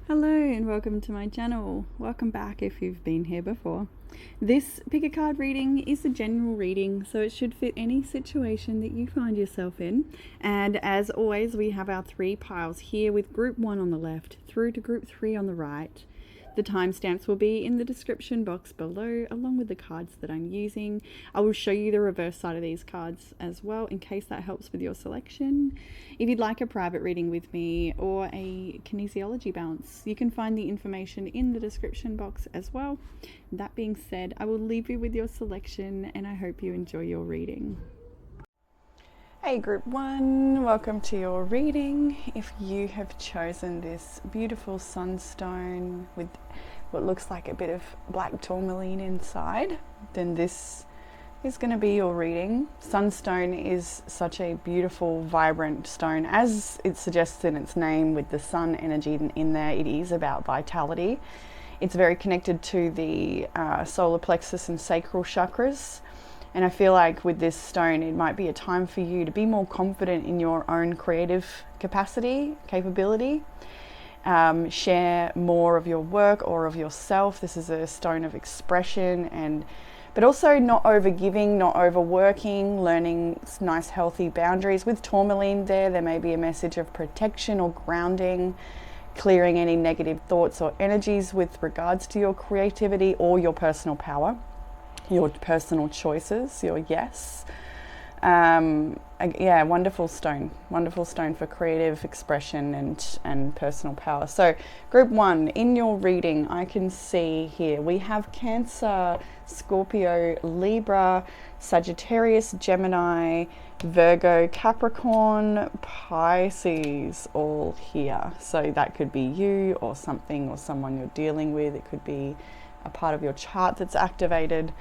Hello and welcome to my channel. Welcome back if you've been here before. This pick a card reading is a general reading, so it should fit any situation that you find yourself in. And as always, we have our three piles here with group 1 on the left through to group 3 on the right. The timestamps will be in the description box below, along with the cards that I'm using. I will show you the reverse side of these cards as well, in case that helps with your selection. If you'd like a private reading with me or a kinesiology balance, you can find the information in the description box as well. That being said, I will leave you with your selection and I hope you enjoy your reading. Hey group 1, welcome to your reading. If you have chosen this beautiful sunstone with what looks like a bit of black tourmaline inside, then this is going to be your reading. Sunstone is such a beautiful, vibrant stone. As it suggests in its name, with the sun energy in there, it is about vitality. It's very connected to the solar plexus and sacral chakras. And I feel like with this stone, it might be a time for you to be more confident in your own creative capability. Share more of your work or of yourself. This is a stone of expression, but also not overgiving, not overworking, learning nice healthy boundaries. With tourmaline there may be a message of protection or grounding, clearing any negative thoughts or energies with regards to your creativity or your personal power, your personal choices, your yes. Yeah, wonderful stone for creative expression and personal power. So group 1, in your reading, I can see here we have Cancer, Scorpio, Libra, Sagittarius, Gemini, Virgo, Capricorn, Pisces, all here. So that could be you or something or someone you're dealing with. It could be a part of your chart that's activated,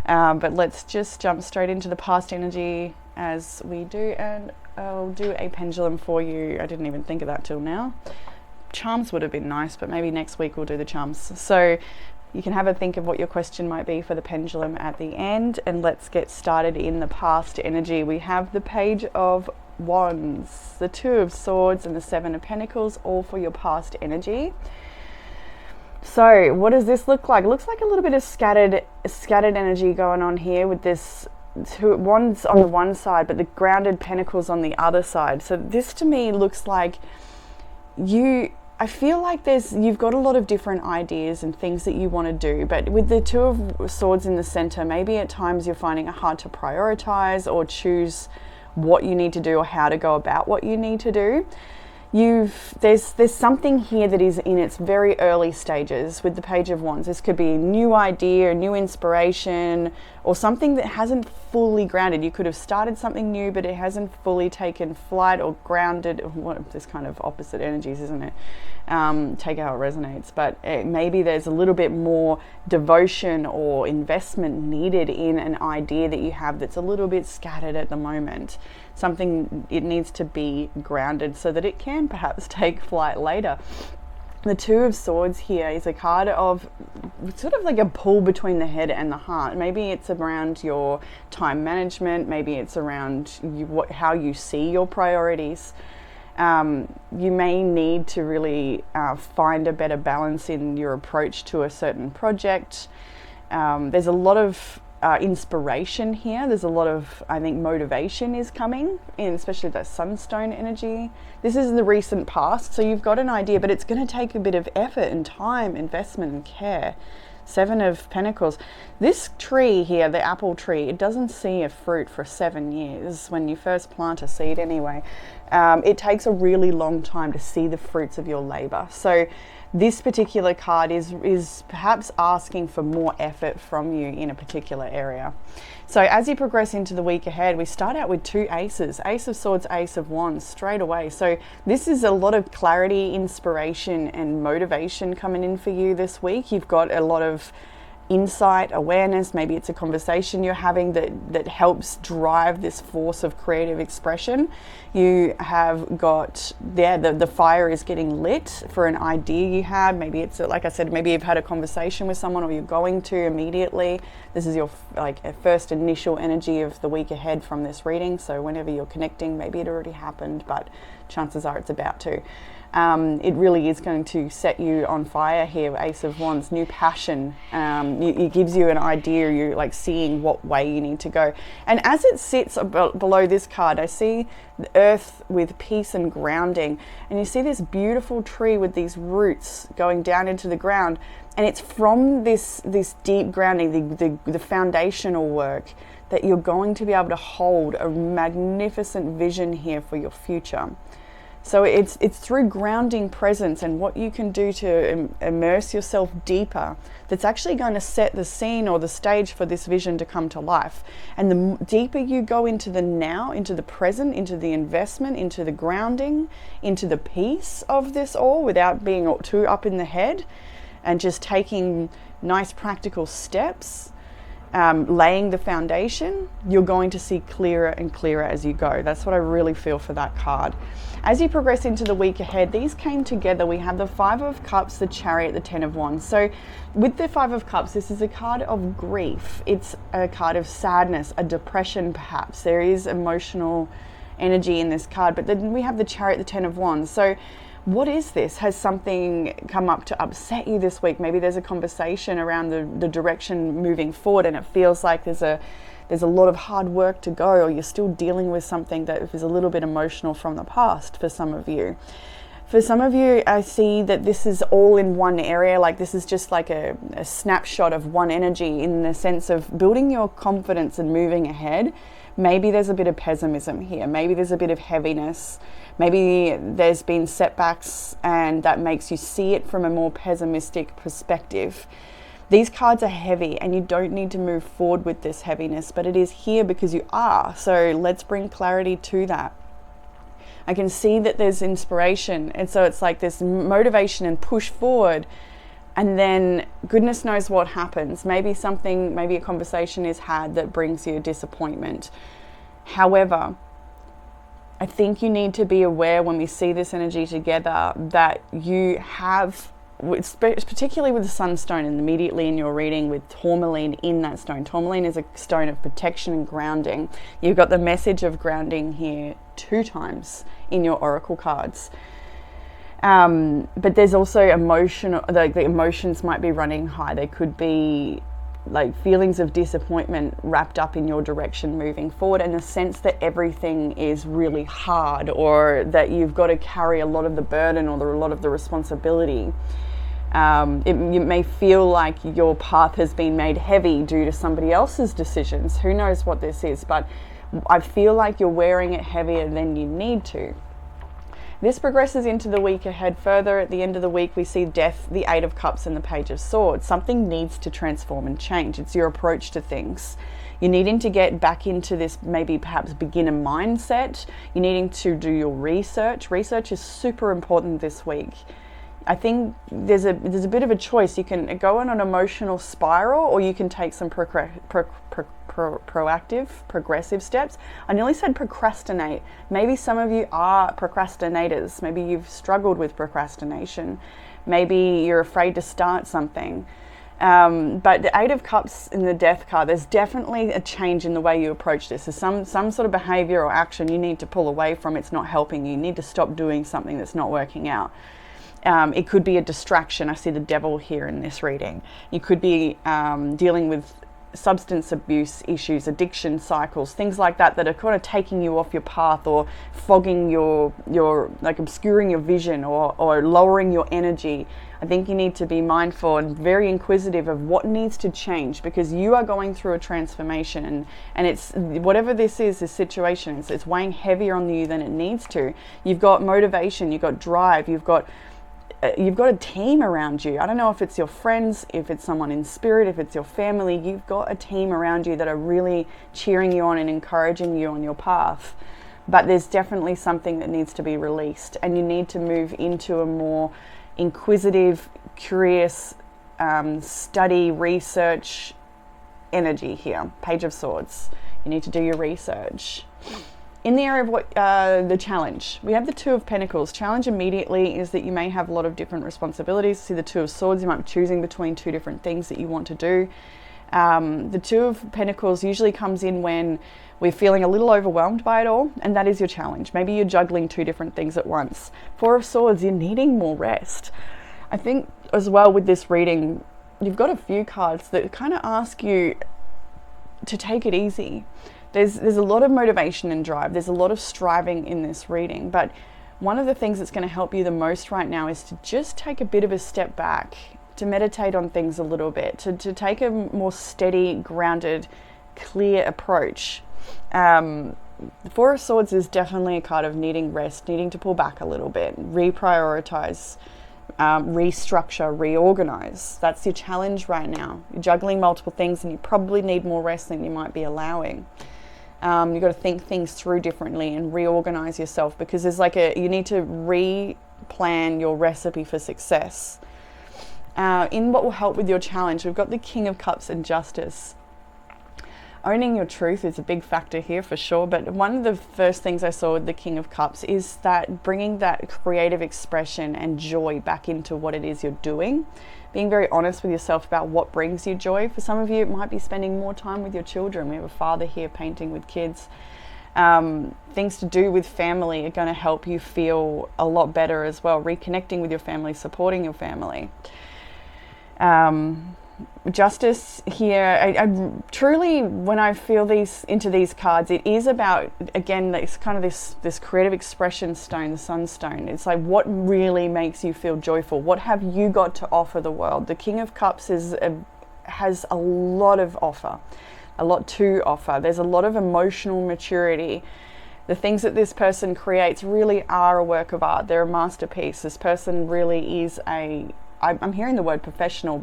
but let's just jump straight into the past energy as we do, and I'll do a pendulum for you. I didn't even think of that till now. Charms would have been nice, but maybe next week we'll do the charms. So you can have a think of what your question might be for the pendulum at the end, and let's get started in the past energy. We have the Page of Wands, the Two of Swords, and the Seven of Pentacles, all for your past energy. So what does this look like? It looks like a little bit of scattered energy going on here with this two wands on the one side, but the grounded pentacles on the other side. So this to me looks like I feel like you've got a lot of different ideas and things that you want to do, but with the Two of Swords in the center, maybe at times you're finding it hard to prioritize or choose what you need to do or how to go about what you need to do. There's something here that is in its very early stages with the Page of Wands. This could be a new idea, a new inspiration, or something that hasn't fully grounded. You could have started something new, but it hasn't fully taken flight or grounded. This kind of opposite energies, isn't it? Take how it resonates. But maybe there's a little bit more devotion or investment needed in an idea that you have that's a little bit scattered at the moment. Something, it needs to be grounded so that it can perhaps take flight later. The Two of Swords here is a card of sort of like a pull between the head and the heart. Maybe it's around your time management. Maybe it's around how you see your priorities. You may need to really find a better balance in your approach to a certain project. There's a lot of inspiration here. There's a lot of, I think, motivation is coming in, especially that sunstone energy. This is the recent past, so you've got an idea, but it's going to take a bit of effort and time, investment and care. Seven of Pentacles. This tree here, the apple tree, it doesn't see a fruit for 7 years when you first plant a seed anyway. It takes a really long time to see the fruits of your labor. So this particular card is perhaps asking for more effort from you in a particular area. So as you progress into the week ahead, we start out with two aces, Ace of Swords, Ace of Wands straight away. So this is a lot of clarity, inspiration and motivation coming in for you this week. You've got a lot of insight, awareness. Maybe it's a conversation you're having that helps drive this force of creative expression. You have got the fire is getting lit for an idea you had. Maybe it's, like I said, maybe you've had a conversation with someone or you're going to immediately. This is your first initial energy of the week ahead from this reading. So whenever you're connecting, maybe it already happened, but chances are it's about to. It really is going to set you on fire here. Ace of Wands, new passion. It gives you an idea. You're like seeing what way you need to go. And as it sits below this card, I see the earth with peace and grounding. And you see this beautiful tree with these roots going down into the ground. And it's from this deep grounding, the foundational work, that you're going to be able to hold a magnificent vision here for your future. So it's through grounding presence and what you can do to immerse yourself deeper that's actually going to set the scene or the stage for this vision to come to life. And the deeper you go into the now, into the present, into the investment, into the grounding, into the peace of this all without being too up in the head and just taking nice practical steps, laying the foundation, you're going to see clearer and clearer as you go. That's what I really feel for that card. As you progress into the week ahead, these came together. We have the Five of Cups, the Chariot, the Ten of Wands. So with the Five of Cups, this is a card of grief. It's a card of sadness, a depression perhaps. There is emotional energy in this card. But then we have the Chariot, the Ten of Wands. So what is this? Has something come up to upset you this week? Maybe there's a conversation around the direction moving forward and it feels like there's a lot of hard work to go, or you're still dealing with something that is a little bit emotional from the past for some of you. For some of you, I see that this is all in one area, like this is just like a snapshot of one energy in the sense of building your confidence and moving ahead. Maybe there's a bit of pessimism here. Maybe there's a bit of heaviness. Maybe there's been setbacks and that makes you see it from a more pessimistic perspective. These cards are heavy and you don't need to move forward with this heaviness, but it is here because you are. So let's bring clarity to that. I can see that there's inspiration. And so it's like this motivation and push forward. And then goodness knows what happens. Maybe a conversation is had that brings you a disappointment. However, I think you need to be aware when we see this energy together that you have, particularly with the sunstone and immediately in your reading with tourmaline in that stone. Tourmaline is a stone of protection and grounding. You've got the message of grounding here 2 times in your oracle cards. But there's also emotional, like the emotions might be running high. They could be like feelings of disappointment wrapped up in your direction moving forward, and the sense that everything is really hard, or that you've got to carry a lot of the burden or a lot of the responsibility. You may feel like your path has been made heavy due to somebody else's decisions. Who knows what this is, but I feel like you're wearing it heavier than you need to. This progresses into the week ahead further. At the end of the week, we see Death, the Eight of Cups, and the Page of Swords. Something needs to transform and change. It's your approach to things. You're needing to get back into this maybe perhaps beginner mindset. You're needing to do your research. Research is super important this week. I think there's a bit of a choice. You can go on an emotional spiral, or you can take some proactive, progressive steps. I nearly said procrastinate. Maybe some of you are procrastinators. Maybe you've struggled with procrastination. Maybe you're afraid to start something. But the Eight of Cups in the Death card, there's definitely a change in the way you approach this. There's some sort of behavior or action you need to pull away from. It's not helping you. You need to stop doing something that's not working out. It could be a distraction. I see the devil here in this reading. You could be dealing with substance abuse issues, addiction cycles, things like that are kind of taking you off your path, or fogging your like obscuring your vision, or lowering your energy. I think you need to be mindful and very inquisitive of what needs to change, because you are going through a transformation, and it's whatever this situation, it's weighing heavier on you than it needs to. You've got motivation, you've got drive, you've got a team around you. I don't know if it's your friends, if it's someone in spirit, if it's your family. You've got a team around you that are really cheering you on and encouraging you on your path. But there's definitely something that needs to be released, and you need to move into a more inquisitive, curious, study, research energy here. Page of Swords. You need to do your research. In the area of the challenge, we have the Two of Pentacles. Challenge immediately is that you may have a lot of different responsibilities. See the Two of Swords, you might be choosing between 2 different things that you want to do. The Two of Pentacles usually comes in when we're feeling a little overwhelmed by it all, and that is your challenge. Maybe you're juggling two different things at once. Four of Swords, you're needing more rest. I think as well with this reading, you've got a few cards that kind of ask you to take it easy. There's a lot of motivation and drive. There's a lot of striving in this reading, but one of the things that's going to help you the most right now is to just take a bit of a step back, to meditate on things a little bit, to take a more steady, grounded, clear approach. The Four of Swords is definitely a card of needing rest, needing to pull back a little bit, reprioritize, restructure, reorganize. That's your challenge right now. You're juggling multiple things and you probably need more rest than you might be allowing. You've got to think things through differently and reorganize yourself, because there's you need to replan your recipe for success. In what will help with your challenge, we've got the King of Cups and Justice. Owning your truth is a big factor here for sure, but one of the first things I saw with the King of Cups is that bringing that creative expression and joy back into what it is you're doing. Being very honest with yourself about what brings you joy. For some of you, it might be spending more time with your children. We have a father here painting with kids. Things to do with family are going to help you feel a lot better as well. Reconnecting with your family, supporting your family. Justice here, I truly, when I feel into these cards, it is about, again, it's kind of this creative expression stone, the sunstone. It's like, what really makes you feel joyful? What have you got to offer the world? The King of Cups has a lot of offer, a lot to offer. There's a lot of emotional maturity. The things that this person creates really are a work of art. They're a masterpiece. This person really is I'm hearing the word professional,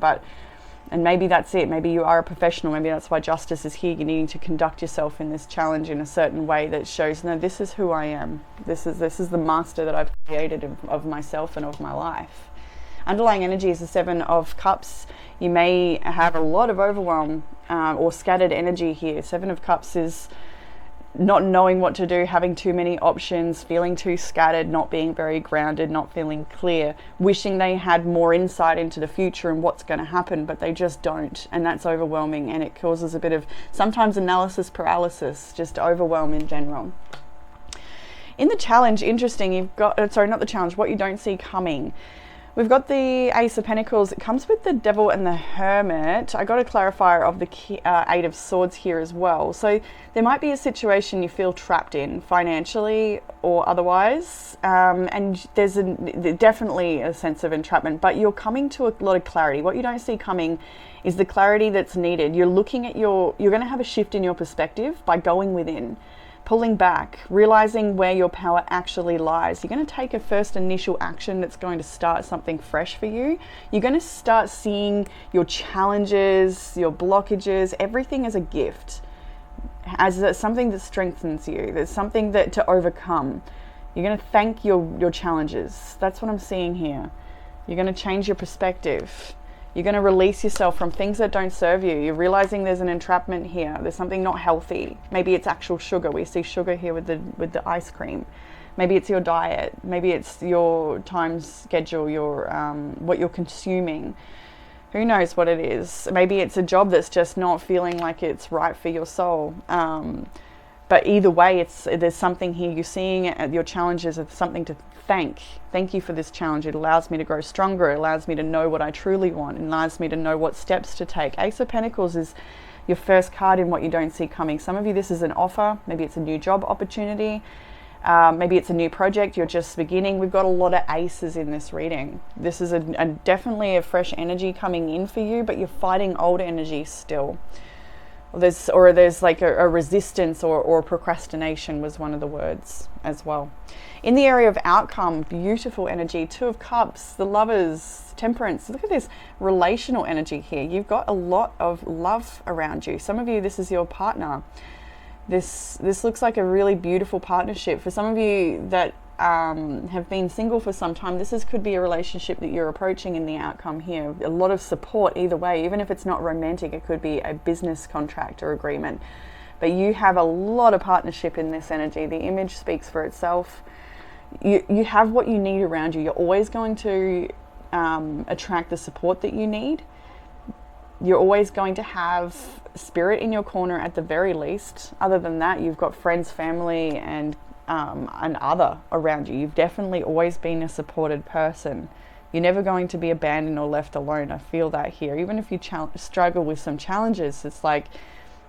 and maybe that's it. Maybe you are a professional. Maybe that's why Justice is here. You need to conduct yourself in this challenge in a certain way that shows, no, this is who I am. This is the master that I've created of myself and of my life. Underlying energy is the Seven of Cups. You may have a lot of overwhelm or scattered energy here. Seven of Cups is not knowing what to do, having too many options, feeling too scattered, not being very grounded, not feeling clear, wishing they had more insight into the future and what's going to happen, but they just don't. And that's overwhelming, and it causes a bit of sometimes analysis paralysis, just overwhelm in general. In the challenge, interesting, you've got, not the challenge, what you don't see coming. We've got the Ace of Pentacles. It comes with the Devil and the Hermit. I got a clarifier of the Eight of Swords here as well. So there might be a situation you feel trapped in, financially or otherwise, and there's definitely a sense of entrapment, but you're coming to a lot of clarity. What you don't see coming is the clarity that's needed. You're looking at you're going to have a shift in your perspective by going within. Pulling back, realizing where your power actually lies. You're going to take a first initial action that's going to start something fresh for you. You're going to start seeing your challenges, your blockages, everything as a gift, as something that strengthens you. There's something to overcome. You're going to thank your challenges. That's what I'm seeing here. You're going to change your perspective. You're going to release yourself from things that don't serve you. You're realizing there's an entrapment here. There's something not healthy. Maybe it's actual sugar. We see sugar here with the ice cream. Maybe it's your diet. Maybe it's your time schedule, your what you're consuming. Who knows what it is? Maybe it's a job that's just not feeling like it's right for your soul. But either way, there's something here. You're seeing your challenges as something to thank you for this challenge. It allows me to grow stronger. It allows me to know what I truly want. It allows me to know what steps to take. Ace of Pentacles is your first card in what you don't see coming. Some of you, this is an offer. Maybe it's a new job opportunity. Maybe it's a new project you're just beginning. We've got a lot of aces in this reading. This is definitely a fresh energy coming in for you, but you're fighting old energy still. There's like a resistance or procrastination was one of the words as well. In the area of outcome, beautiful energy, Two of Cups, the Lovers, Temperance. Look at this relational energy here. You've got a lot of love around you. Some of you, this is your partner. This looks like a really beautiful partnership. For some of you that have been single for some time, could be a relationship that you're approaching in the outcome here. A lot of support either way, even if it's not romantic, it could be a business contract or agreement. But you have a lot of partnership in this energy. The image speaks for itself. You have what you need around you. You're always going to attract the support that you need. You're always going to have spirit in your corner at the very least. Other than that, you've got friends, family, and other around you. You've definitely always been a supported person. You're never going to be abandoned or left alone. I feel that here. Even if you struggle with some challenges, it's like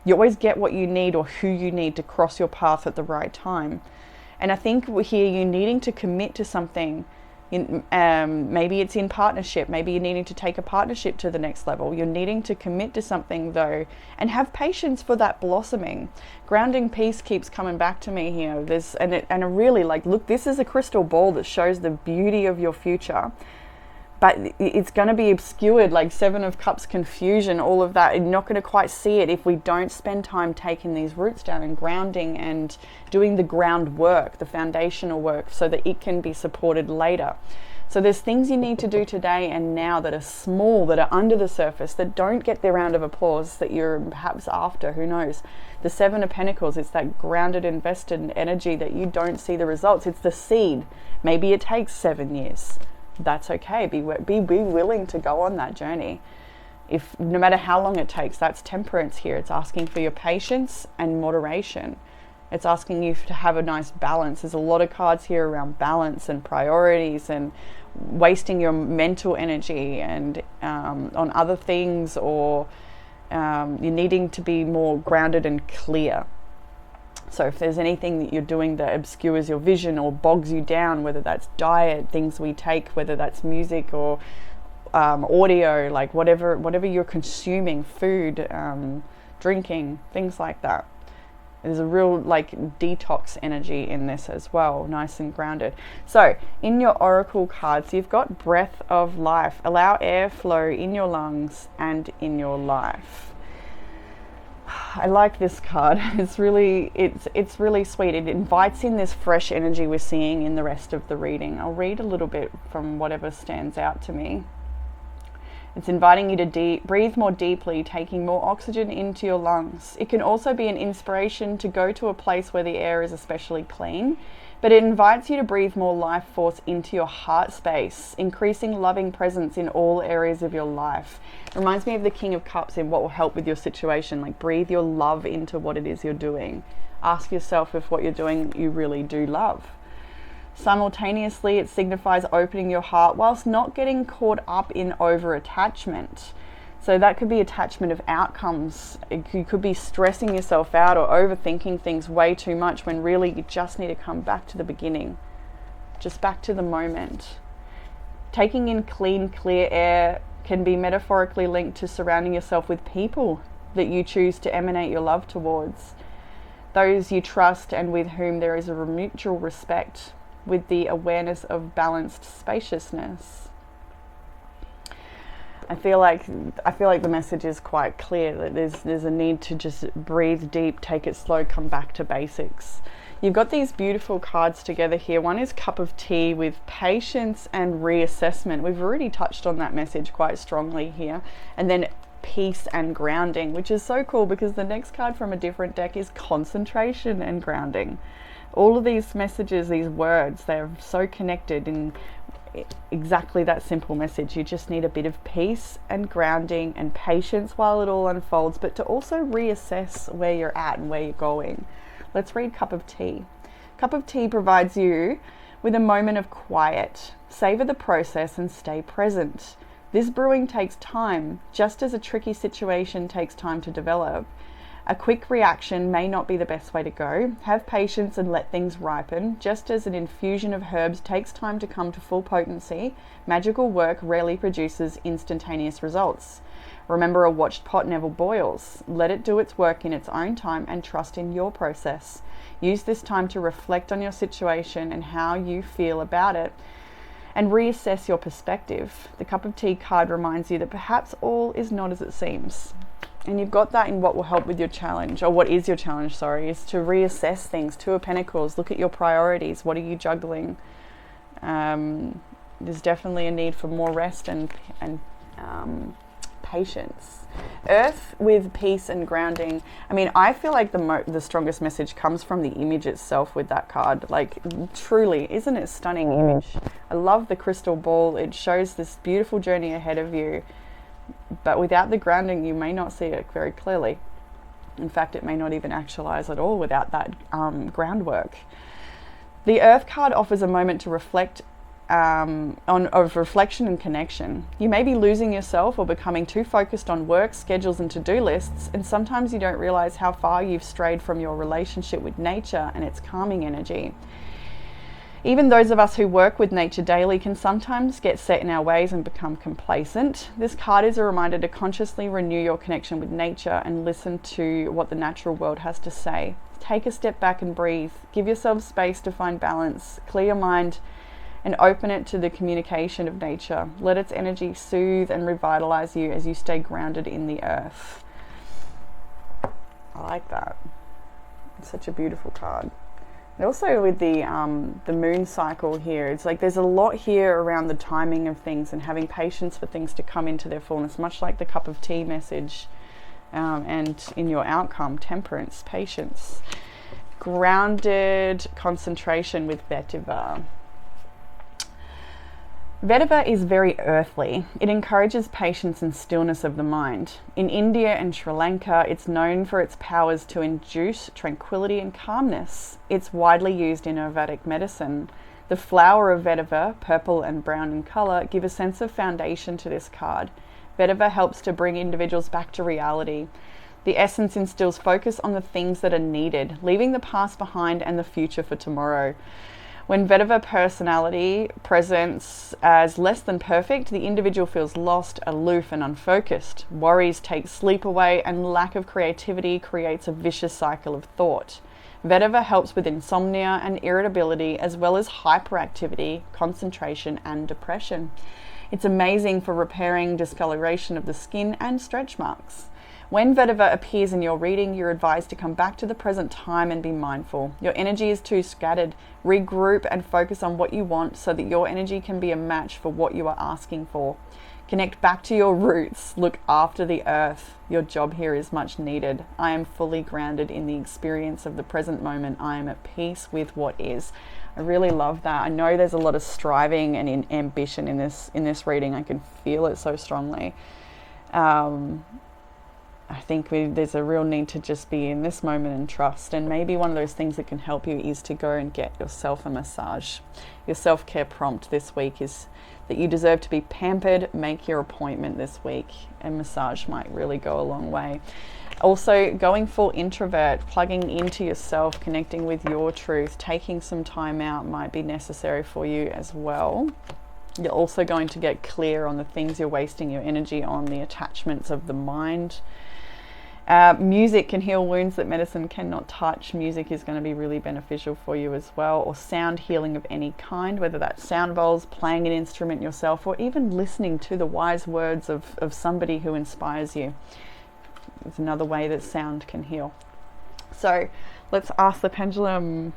you always get what you need or who you need to cross your path at the right time. And I think here you're needing to commit to something. Maybe it's in partnership. Maybe you're needing to take a partnership to the next level. You're needing to commit to something though, and have patience for that blossoming. Grounding peace keeps coming back to me here. And I really like, look, this is a crystal ball that shows the beauty of your future. But it's going to be obscured, like Seven of Cups, confusion, all of that. You're not going to quite see it if we don't spend time taking these roots down and grounding and doing the groundwork, the foundational work, so that it can be supported later. So there's things you need to do today and now that are small, that are under the surface, that don't get the round of applause that you're perhaps after, who knows. The Seven of Pentacles, it's that grounded, invested energy that you don't see the results. It's the seed. Maybe it takes 7 years. That's okay. Be willing to go on that journey. If no matter how long it takes, that's temperance here. It's asking for your patience and moderation. It's asking you to have a nice balance. There's a lot of cards here around balance and priorities and wasting your mental energy and on other things, or you're needing to be more grounded and clear. So if there's anything that you're doing that obscures your vision or bogs you down, whether that's diet, things we take, whether that's music or audio, like whatever you're consuming, food, drinking, things like that. There's a real like detox energy in this as well, nice and grounded. So in your oracle cards, you've got breath of life. Allow airflow in your lungs and in your life. I like this card. It's really sweet. It invites in this fresh energy we're seeing in the rest of the reading. I'll read a little bit from whatever stands out to me. It's inviting you to breathe more deeply, taking more oxygen into your lungs. It can also be an inspiration to go to a place where the air is especially clean, but it invites you to breathe more life force into your heart space, increasing loving presence in all areas of your life. It reminds me of the King of Cups in what will help with your situation. Like, breathe your love into what it is you're doing. Ask yourself if what you're doing you really do love. Simultaneously, it signifies opening your heart whilst not getting caught up in over-attachment. So that could be attachment of outcomes. You could be stressing yourself out or overthinking things way too much, when really you just need to come back to the beginning, just back to the moment. Taking in clean, clear air can be metaphorically linked to surrounding yourself with people that you choose to emanate your love towards. Those you trust and with whom there is a mutual respect, with the awareness of balanced spaciousness. I feel like the message is quite clear that there's a need to just breathe deep, take it slow, come back to basics. You've got these beautiful cards together here. One is Cup of Tea with patience and reassessment. We've already touched on that message quite strongly here. And then peace and grounding, which is so cool because the next card from a different deck is concentration and grounding. All of these messages, these words, they're so connected in exactly that simple message. You just need a bit of peace and grounding and patience while it all unfolds, but to also reassess where you're at and where you're going. Let's read Cup of Tea. Cup of Tea provides you with a moment of quiet. Savor the process and stay present. This brewing takes time, just as a tricky situation takes time to develop. A quick reaction may not be the best way to go. Have patience and let things ripen. Just as an infusion of herbs takes time to come to full potency, magical work rarely produces instantaneous results. Remember, a watched pot never boils. Let it do its work in its own time and trust in your process. Use this time to reflect on your situation and how you feel about it, and reassess your perspective. The Cup of Tea card reminds you that perhaps all is not as it seems. And you've got that in what will help with your challenge, or what is your challenge, sorry, is to reassess things. Two of Pentacles, look at your priorities. What are you juggling? There's definitely a need for more rest and patience. Earth with peace and grounding. I mean, I feel like the strongest message comes from the image itself with that card. Like, truly, isn't it a stunning image? I love the crystal ball. It shows this beautiful journey ahead of you. But without the grounding, you may not see it very clearly. In fact, it may not even actualize at all without that groundwork. The Earth card offers a moment to reflect of reflection and connection. You may be losing yourself or becoming too focused on work, schedules, and to-do lists, and sometimes you don't realize how far you've strayed from your relationship with nature and its calming energy. Even those of us who work with nature daily can sometimes get set in our ways and become complacent. This card is a reminder to consciously renew your connection with nature and listen to what the natural world has to say. Take a step back and breathe. Give yourself space to find balance. Clear your mind and open it to the communication of nature. Let its energy soothe and revitalize you as you stay grounded in the earth. I like that. It's such a beautiful card. And also with the moon cycle here, it's like there's a lot here around the timing of things and having patience for things to come into their fullness, much like the cup of tea message, and in your outcome, temperance, patience. Grounded concentration with vetiver. Vetiver is very earthly. It encourages patience and stillness of the mind. In India and Sri Lanka, it's known for its powers to induce tranquility and calmness. It's widely used in Ayurvedic medicine. The flower of vetiver, purple and brown in color, give a sense of foundation to this card. Vetiver helps to bring individuals back to reality. The essence instills focus on the things that are needed, leaving the past behind and the future for tomorrow. When vetiver personality presents as less than perfect, the individual feels lost, aloof, and unfocused. Worries take sleep away, and lack of creativity creates a vicious cycle of thought. Vetiver helps with insomnia and irritability, as well as hyperactivity, concentration, and depression. It's amazing for repairing discoloration of the skin and stretch marks. When vetiver appears in your reading, you're advised to come back to the present time and be mindful. Your energy is too scattered. Regroup and focus on what you want so that your energy can be a match for what you are asking for. Connect back to your roots. Look after the earth. Your job here is much needed. I am fully grounded in the experience of the present moment. I am at peace with what is. I really love that. I know there's a lot of striving and ambition in this reading. I can feel it so strongly. I think there's a real need to just be in this moment and trust. And maybe one of those things that can help you is to go and get yourself a massage. Your self-care prompt this week is that you deserve to be pampered. Make your appointment this week. A massage might really go a long way. Also, going full introvert, plugging into yourself, connecting with your truth, taking some time out might be necessary for you as well. You're also going to get clear on the things you're wasting your energy on, the attachments of the mind. Music can heal wounds that medicine cannot touch. Music is going to be really beneficial for you as well, or sound healing of any kind, whether that's sound bowls, playing an instrument yourself, or even listening to the wise words of somebody who inspires you. It's another way that sound can heal. So let's ask the pendulum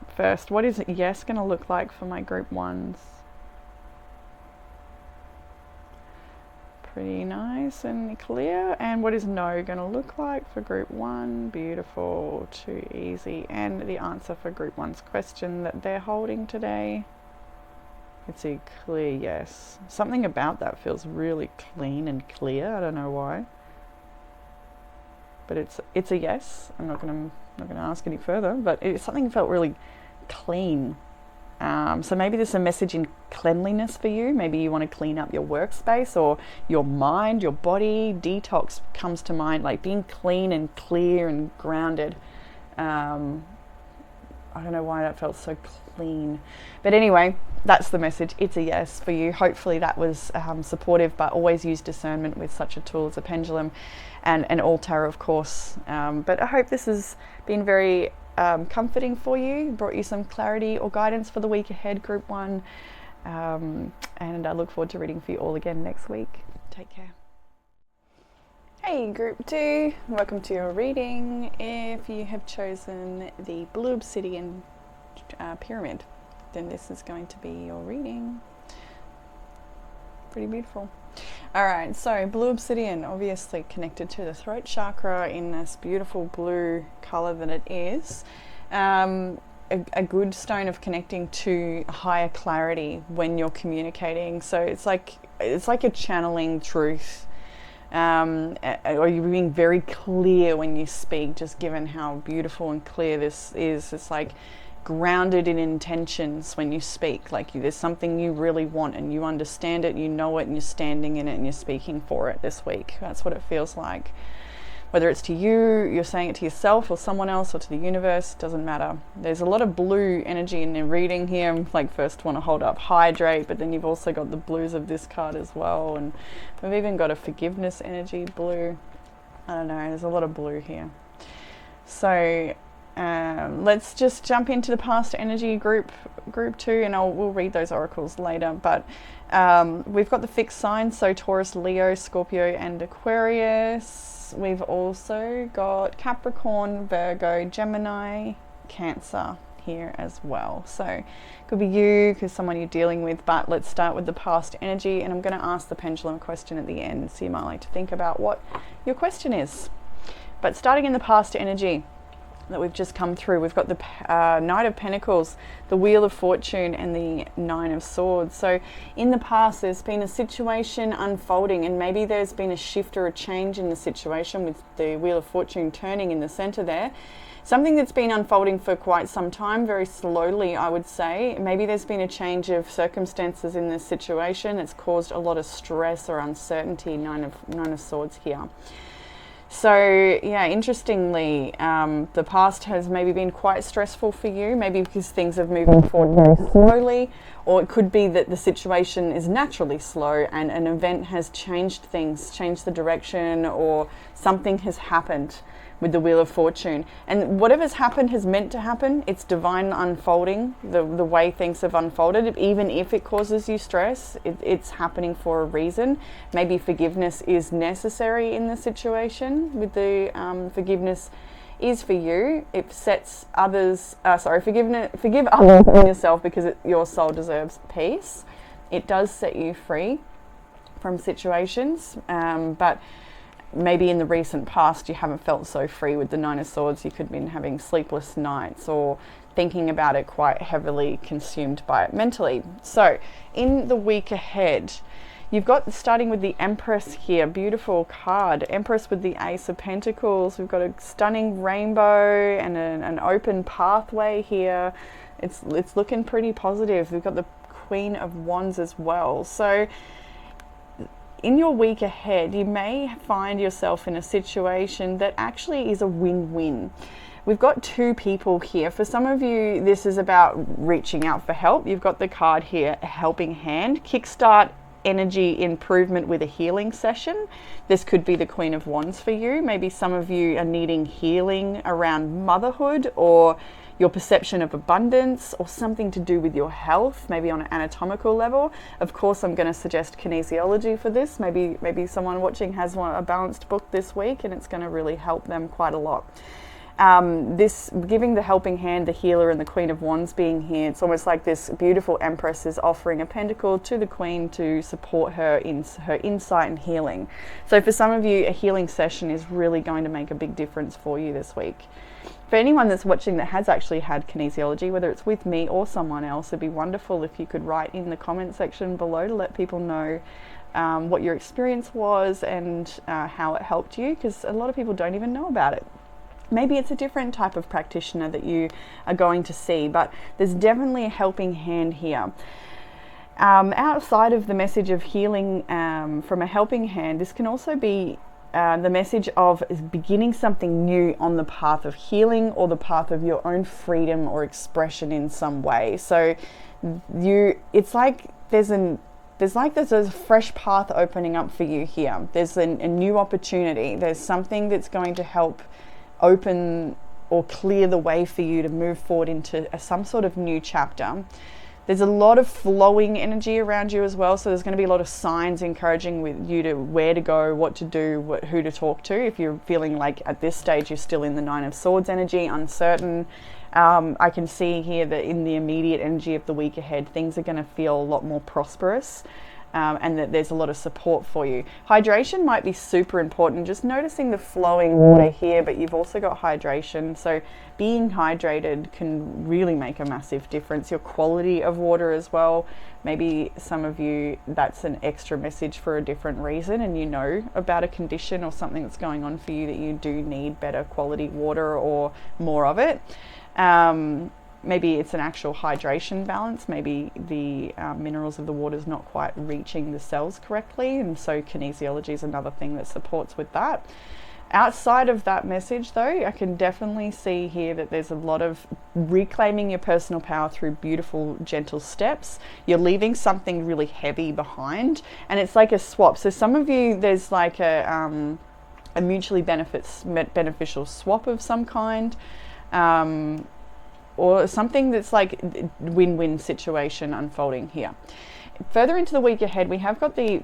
first. What is yes going to look like for my group ones? Pretty nice and clear. And what is no going to look like for group one? Beautiful, too easy. And the answer for group one's question that they're holding today, it's a clear yes. Something about that feels really clean and clear. I don't know why, but it's a yes. I'm not going to ask any further, but it's something that felt really clean. So maybe there's a message in cleanliness for you. Maybe you want to clean up your workspace or your mind, your body. Detox comes to mind, like being clean and clear and grounded. I don't know why that felt so clean. But anyway, that's the message. It's a yes for you. Hopefully that was supportive, but always use discernment with such a tool as a pendulum and an altar, of course. But I hope this has been very comforting for you, brought you some clarity or guidance for the week ahead, group one, and I look forward to reading for you all again next week. Take care. Hey group two, welcome to your reading. If you have chosen the blue obsidian pyramid, then this is going to be your reading. Pretty beautiful. Alright, so blue obsidian, obviously connected to the throat chakra in this beautiful blue colour that it is. A good stone of connecting to higher clarity when you're communicating. So it's like you're channeling truth. Or you're being very clear when you speak, just given how beautiful and clear this is. It's like grounded in intentions when you speak, like there's something you really want and you understand it, you know it, and you're standing in it and you're speaking for it this week. That's what it feels like. Whether it's to you, you're saying it to yourself or someone else or to the universe, doesn't matter. There's a lot of blue energy in the reading here. Like, first want to hold up hydrate, but then you've also got the blues of this card as well. And we've even got a forgiveness energy blue. I don't know, there's a lot of blue here. So let's just jump into the past energy group 2, and we'll read those oracles later. But we've got the fixed signs, so Taurus, Leo, Scorpio, and Aquarius. We've also got Capricorn, Virgo, Gemini, Cancer here as well. So it could be you, because someone you're dealing with, but let's start with the past energy, and I'm going to ask the pendulum question at the end, so you might like to think about what your question is. But starting in the past energy that we've just come through, we've got the Knight of Pentacles, the Wheel of Fortune, and the Nine of Swords. So in the past there's been a situation unfolding, and maybe there's been a shift or a change in the situation, with the Wheel of Fortune turning in the center there. Something that's been unfolding for quite some time, very slowly, I would say. Maybe there's been a change of circumstances in this situation that's caused a lot of stress or uncertainty. Nine of Swords here. So yeah, interestingly, the past has maybe been quite stressful for you, maybe because things have moved forward very slowly, or it could be that the situation is naturally slow and an event has changed things, changed the direction, or something has happened with the Wheel of Fortune. And whatever's happened has meant to happen. It's divine unfolding, the way things have unfolded. Even if it causes you stress, it's happening for a reason. Maybe forgiveness is necessary in the situation. With the forgiveness is for you. It sets others, forgive others and yourself, because your soul deserves peace. It does set you free from situations, but maybe in the recent past you haven't felt so free with the Nine of Swords. You could have been having sleepless nights or thinking about it, quite heavily consumed by it mentally. So in the week ahead, you've got, starting with the Empress here, beautiful card, Empress with the Ace of Pentacles. We've got a stunning rainbow and an open pathway here. It's looking pretty positive. We've got the Queen of Wands as well. So in your week ahead, you may find yourself in a situation that actually is a win-win. We've got two people here. For some of you, this is about reaching out for help. You've got the card here, a helping hand. Kickstart energy improvement with a healing session. This could be the Queen of Wands for you. Maybe some of you are needing healing around motherhood, or your perception of abundance, or something to do with your health, maybe on an anatomical level. Of course, I'm going to suggest kinesiology for this. Maybe someone watching has a balanced book this week, and it's going to really help them quite a lot. This giving the helping hand, the healer, and the Queen of Wands being here, it's almost like this beautiful Empress is offering a pentacle to the Queen to support her in her insight and healing. So for some of you, a healing session is really going to make a big difference for you this week. For anyone that's watching that has actually had kinesiology, whether it's with me or someone else, it'd be wonderful if you could write in the comment section below to let people know what your experience was and how it helped you, because a lot of people don't even know about it. Maybe it's a different type of practitioner that you are going to see, but there's definitely a helping hand here. Outside of the message of healing from a helping hand, this can also be the message of beginning something new on the path of healing, or the path of your own freedom or expression in some way. So it's like there's a fresh path opening up for you here. There's a new opportunity. There's something that's going to help open or clear the way for you to move forward into some sort of new chapter. There's a lot of flowing energy around you as well, so there's going to be a lot of signs encouraging with you to where to go, what to do, who to talk to. If you're feeling like at this stage you're still in the Nine of Swords energy, uncertain, I can see here that in the immediate energy of the week ahead, things are going to feel a lot more prosperous. and that there's a lot of support for you. Hydration might be super important, just noticing the flowing water here, but you've also got hydration. So being hydrated can really make a massive difference. Your quality of water as well. Maybe some of you, that's an extra message for a different reason, and you know about a condition or something that's going on for you that you do need better quality water or more of it. Maybe it's an actual hydration balance. Maybe the minerals of the water is not quite reaching the cells correctly, and so kinesiology is another thing that supports with that. Outside of that message though, I can definitely see here that there's a lot of reclaiming your personal power through beautiful, gentle steps. You're leaving something really heavy behind, and it's like a swap. So some of you, there's like a mutually beneficial swap of some kind. Or something that's like win-win situation unfolding here. Further into the week ahead, we have got the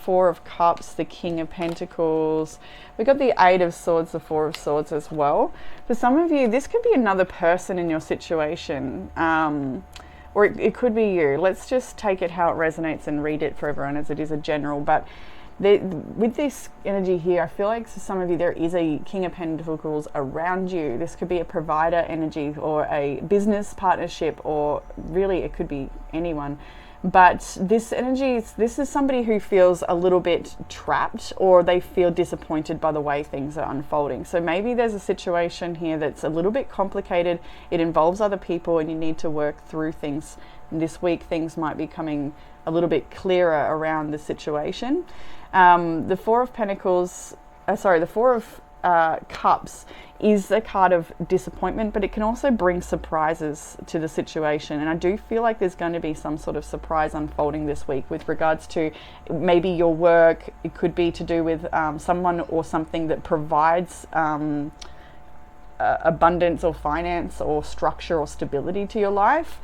Four of Cups, the King of Pentacles. We've got the Eight of Swords, the Four of Swords as well. For some of you, this could be another person in your situation, or it could be you. Let's just take it how it resonates and read it for everyone as it is a general. But with this energy here, I feel like for some of you there is a King of Pentacles around you. This could be a provider energy or a business partnership, or really it could be anyone. But this energy, this is somebody who feels a little bit trapped, or they feel disappointed by the way things are unfolding. So maybe there's a situation here that's a little bit complicated. It involves other people and you need to work through things. This week things might be coming a little bit clearer around the situation. The Four of Pentacles, the Four of Cups is a card of disappointment, but it can also bring surprises to the situation. And I do feel like there's going to be some sort of surprise unfolding this week with regards to maybe your work. It could be to do with someone or something that provides abundance or finance or structure or stability to your life.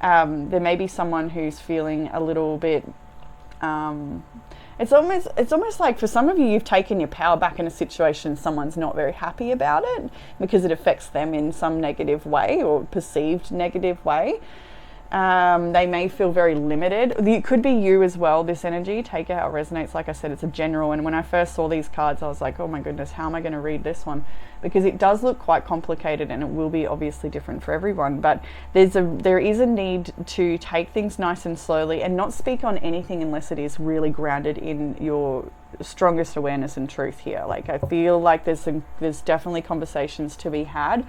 There may be someone who's feeling a little bit it's almost like for some of you, you've taken your power back in a situation. Someone's not very happy about it because it affects them in some negative way or perceived negative way. They may feel very limited. It could be you as well, this energy. Take it how it resonates. Like I said, it's a general. And when I first saw these cards, I was like, oh my goodness, how am I going to read this one? Because it does look quite complicated, and it will be obviously different for everyone. But there is a need to take things nice and slowly and not speak on anything unless it is really grounded in your strongest awareness and truth here. Like, I feel like there's definitely conversations to be had.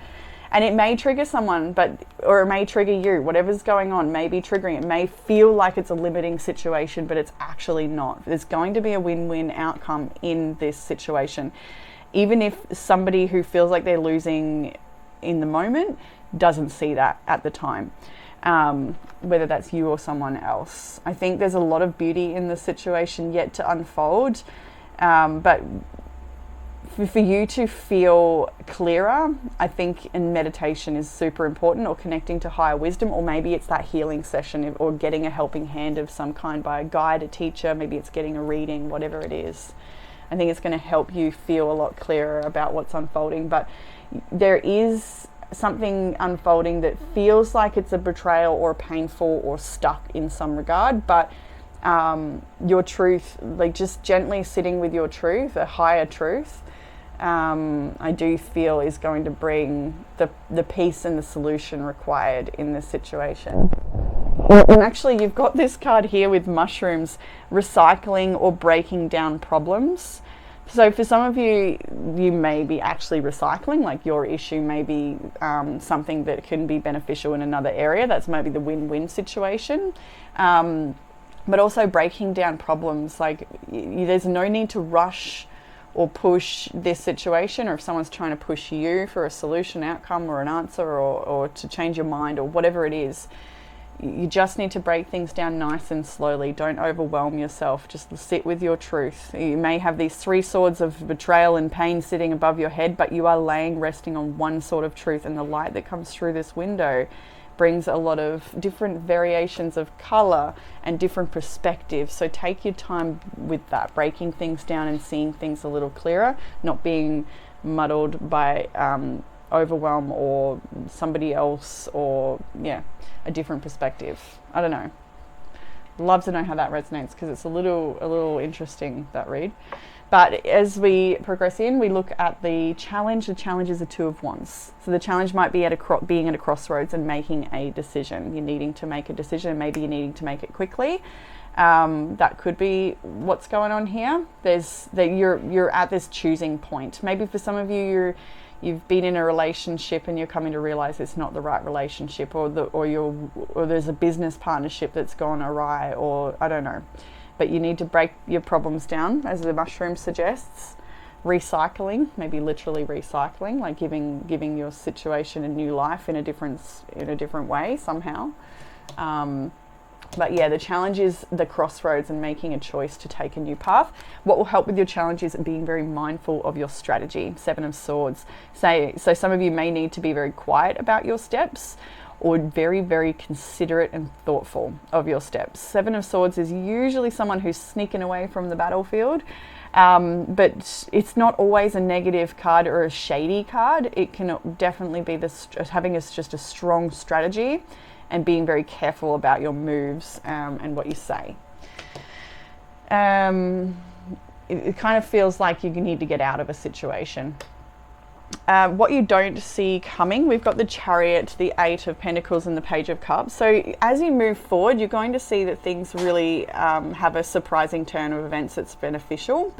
And it may trigger someone, or it may trigger you. Whatever's going on may be triggering. It may feel like it's a limiting situation, but it's actually not. There's going to be a win-win outcome in this situation. Even if somebody who feels like they're losing in the moment doesn't see that at the time, whether that's you or someone else. I think there's a lot of beauty in the situation yet to unfold, but for you to feel clearer, I think in meditation is super important, or connecting to higher wisdom, or maybe it's that healing session, or getting a helping hand of some kind by a guide, a teacher, maybe it's getting a reading, whatever it is. I think it's going to help you feel a lot clearer about what's unfolding. But there is something unfolding that feels like it's a betrayal or painful or stuck in some regard, but your truth, like just gently sitting with your truth, a higher truth, I do feel is going to bring the peace and the solution required in this situation. And actually, you've got this card here with mushrooms, recycling or breaking down problems. So for some of you, you may be actually recycling, like your issue may be something that can be beneficial in another area. That's maybe the win-win situation. But also breaking down problems, like there's no need to rush or push this situation, or if someone's trying to push you for a solution, outcome, or an answer, or to change your mind, or whatever it is. You just need to break things down nice and slowly. Don't overwhelm yourself. Just sit with your truth. You may have these three swords of betrayal and pain sitting above your head, but you are resting on one sword of truth, and the light that comes through this window brings a lot of different variations of color and different perspectives. So take your time with that, breaking things down and seeing things a little clearer, not being muddled by overwhelm or somebody else, or a different perspective. I don't know. Love to know how that resonates, because it's a little interesting, that read. But as we progress in, we look at the challenge. The challenge is a Two of Wands. So the challenge might be being at a crossroads and making a decision. You're needing to make a decision. Maybe you're needing to make it quickly. That could be what's going on here. You're at this choosing point. Maybe for some of you, you've been in a relationship and you're coming to realize it's not the right relationship, or there's a business partnership that's gone awry, or I don't know. But you need to break your problems down, as the mushroom suggests. Recycling, maybe literally recycling, like giving your situation a new life in a different way somehow. But yeah, the challenge is the crossroads and making a choice to take a new path. What will help with your challenge is being very mindful of your strategy. Seven of Swords. So some of you may need to be very quiet about your steps, or very, very considerate and thoughtful of your steps. Seven of Swords is usually someone who's sneaking away from the battlefield, but it's not always a negative card or a shady card. It can definitely be having just a strong strategy and being very careful about your moves and what you say. It kind of feels like you need to get out of a situation. What you don't see coming, we've got the Chariot, the Eight of Pentacles, and the Page of Cups. So as you move forward, you're going to see that things really have a surprising turn of events that's beneficial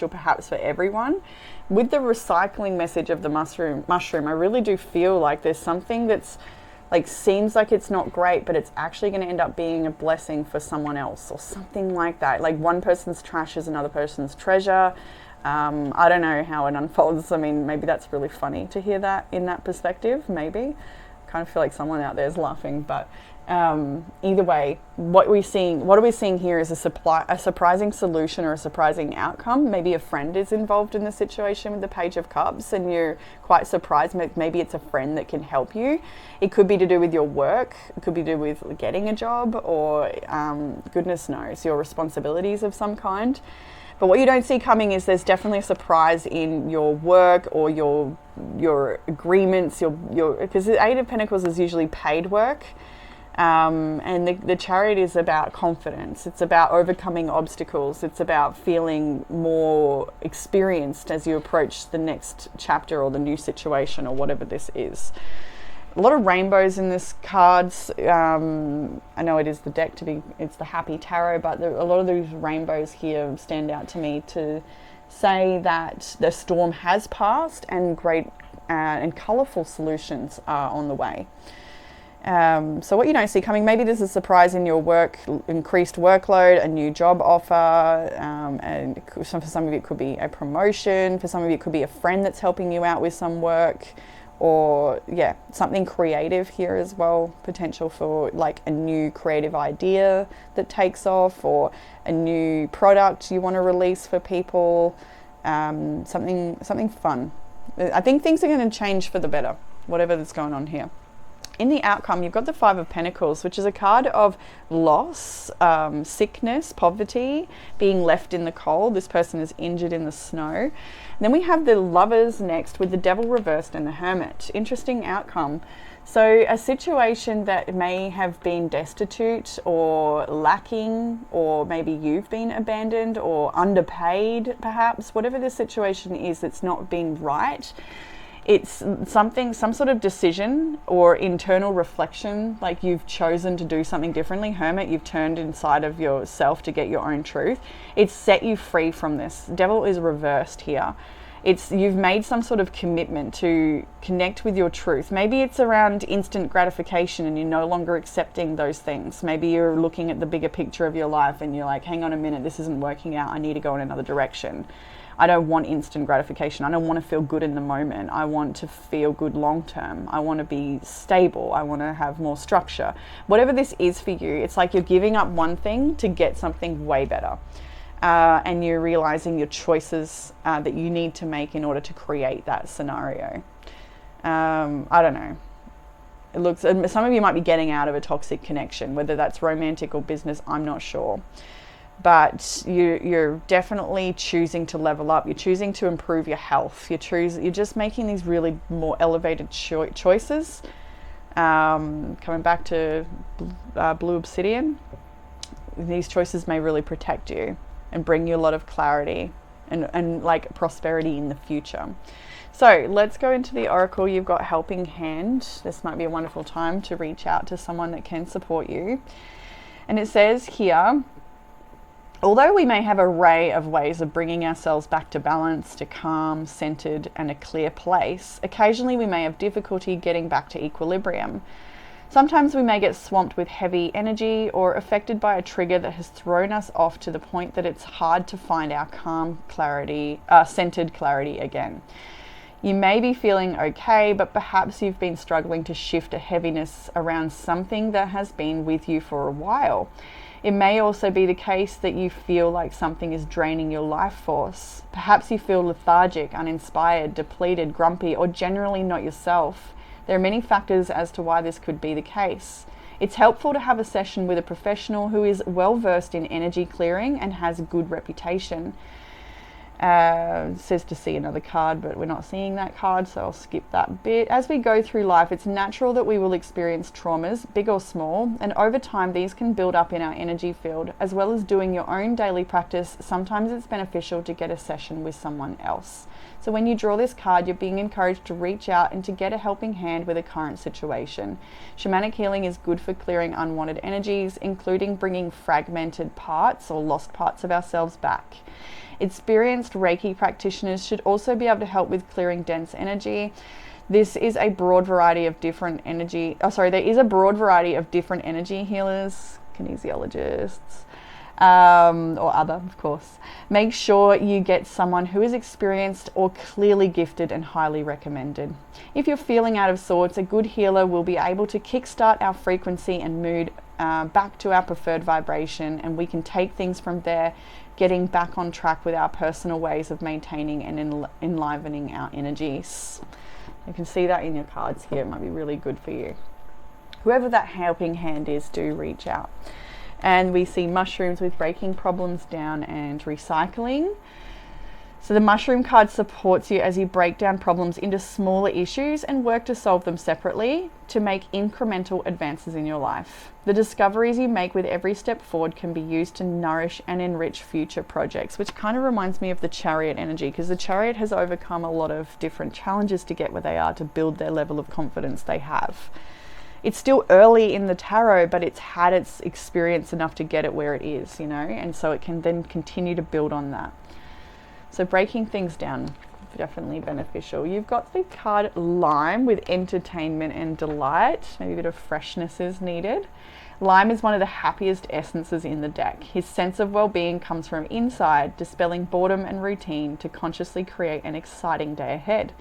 perhaps for everyone. With the recycling message of the mushroom, I really do feel like there's something that's like seems like it's not great, but it's actually going to end up being a blessing for someone else, or something like that. Like one person's trash is another person's treasure. I don't know how it unfolds. I mean, maybe that's really funny to hear that in that perspective, maybe. I kind of feel like someone out there is laughing, but either way, what are we seeing here is a surprising solution or a surprising outcome. Maybe a friend is involved in the situation with the Page of Cups and you're quite surprised. Maybe it's a friend that can help you. It could be to do with your work. It could be to do with getting a job, or goodness knows, your responsibilities of some kind. But what you don't see coming is there's definitely a surprise in your work or your agreements, because the Eight of Pentacles is usually paid work. And the Chariot is about confidence. It's about overcoming obstacles. It's about feeling more experienced as you approach the next chapter or the new situation or whatever this is. A lot of rainbows in this cards. I know it is the deck it's the Happy Tarot, but a lot of these rainbows here stand out to me to say that the storm has passed and great and colourful solutions are on the way. So what you don't see coming, maybe there's a surprise in your work, increased workload, a new job offer, and for some of you it could be a promotion, for some of you it could be a friend that's helping you out with some work, or yeah, something creative here as well, potential for like a new creative idea that takes off, or a new product you want to release for people, something fun. I think things are going to change for the better, whatever that's going on here. In the outcome, you've got the Five of Pentacles, which is a card of loss, sickness, poverty, being left in the cold. This person is injured in the snow. And then we have the Lovers next, with the Devil reversed and the Hermit. Interesting outcome. So a situation that may have been destitute or lacking, or maybe you've been abandoned or underpaid, perhaps. Whatever the situation is that's not been right, it's some sort of decision or internal reflection, like you've chosen to do something differently. Hermit, you've turned inside of yourself to get your own truth. It's set you free from this. Devil is reversed here. You've made some sort of commitment to connect with your truth. Maybe it's around instant gratification and you're no longer accepting those things. Maybe you're looking at the bigger picture of your life and you're like, hang on a minute, this isn't working out. I need to go in another direction. I don't want instant gratification. I don't want to feel good in the moment. I want to feel good long term. I want to be stable. I want to have more structure. Whatever this is for you, it's like you're giving up one thing to get something way better. And you're realizing your choices that you need to make in order to create that scenario. I don't know. It looks, some of you might be getting out of a toxic connection, whether that's romantic or business, I'm not sure. But you're definitely choosing to level up. You're choosing to improve your health. You're just making these really more elevated choices. Coming back to Blue Obsidian, these choices may really protect you and bring you a lot of clarity and like prosperity in the future. So let's go into the oracle. You've got helping hand. This might be a wonderful time to reach out to someone that can support you. And it says here, although we may have an array of ways of bringing ourselves back to balance, to calm, centered, and a clear place, occasionally we may have difficulty getting back to equilibrium. Sometimes we may get swamped with heavy energy or affected by a trigger that has thrown us off to the point that it's hard to find our calm clarity, centered clarity again. You may be feeling okay, but perhaps you've been struggling to shift a heaviness around something that has been with you for a while. It may also be the case that you feel like something is draining your life force. Perhaps you feel lethargic, uninspired, depleted, grumpy, or generally not yourself. There are many factors as to why this could be the case. It's helpful to have a session with a professional who is well versed in energy clearing and has a good reputation. It says to see another card, but we're not seeing that card, so I'll skip that bit. As we go through life, it's natural that we will experience traumas, big or small, and over time these can build up in our energy field. As well as doing your own daily practice, sometimes it's beneficial to get a session with someone else. So when you draw this card, you're being encouraged to reach out and to get a helping hand with a current situation. Shamanic healing is good for clearing unwanted energies, including bringing fragmented parts or lost parts of ourselves back. Experienced Reiki practitioners should also be able to help with clearing dense energy. This is a broad variety of different energy. There is a broad variety of different energy healers, kinesiologists, or other, of course. Make sure you get someone who is experienced or clearly gifted and highly recommended. If you're feeling out of sorts, a good healer will be able to kickstart our frequency and mood back to our preferred vibration, and we can take things from there, getting back on track with our personal ways of maintaining and enlivening our energies. You can see that in your cards here. It might be really good for you. Whoever that helping hand is, do reach out. And we see mushrooms with breaking problems down and recycling. So the mushroom card supports you as you break down problems into smaller issues and work to solve them separately to make incremental advances in your life. The discoveries you make with every step forward can be used to nourish and enrich future projects, which kind of reminds me of the Chariot energy, because the Chariot has overcome a lot of different challenges to get where they are, to build their level of confidence they have. It's still early in the tarot, but it's had its experience enough to get it where it is, and so it can then continue to build on that. So breaking things down, definitely beneficial. You've got the card Lime with entertainment and delight. Maybe a bit of freshness is needed. Lime is one of the happiest essences in the deck. His sense of well-being comes from inside, dispelling boredom and routine to consciously create an exciting day ahead.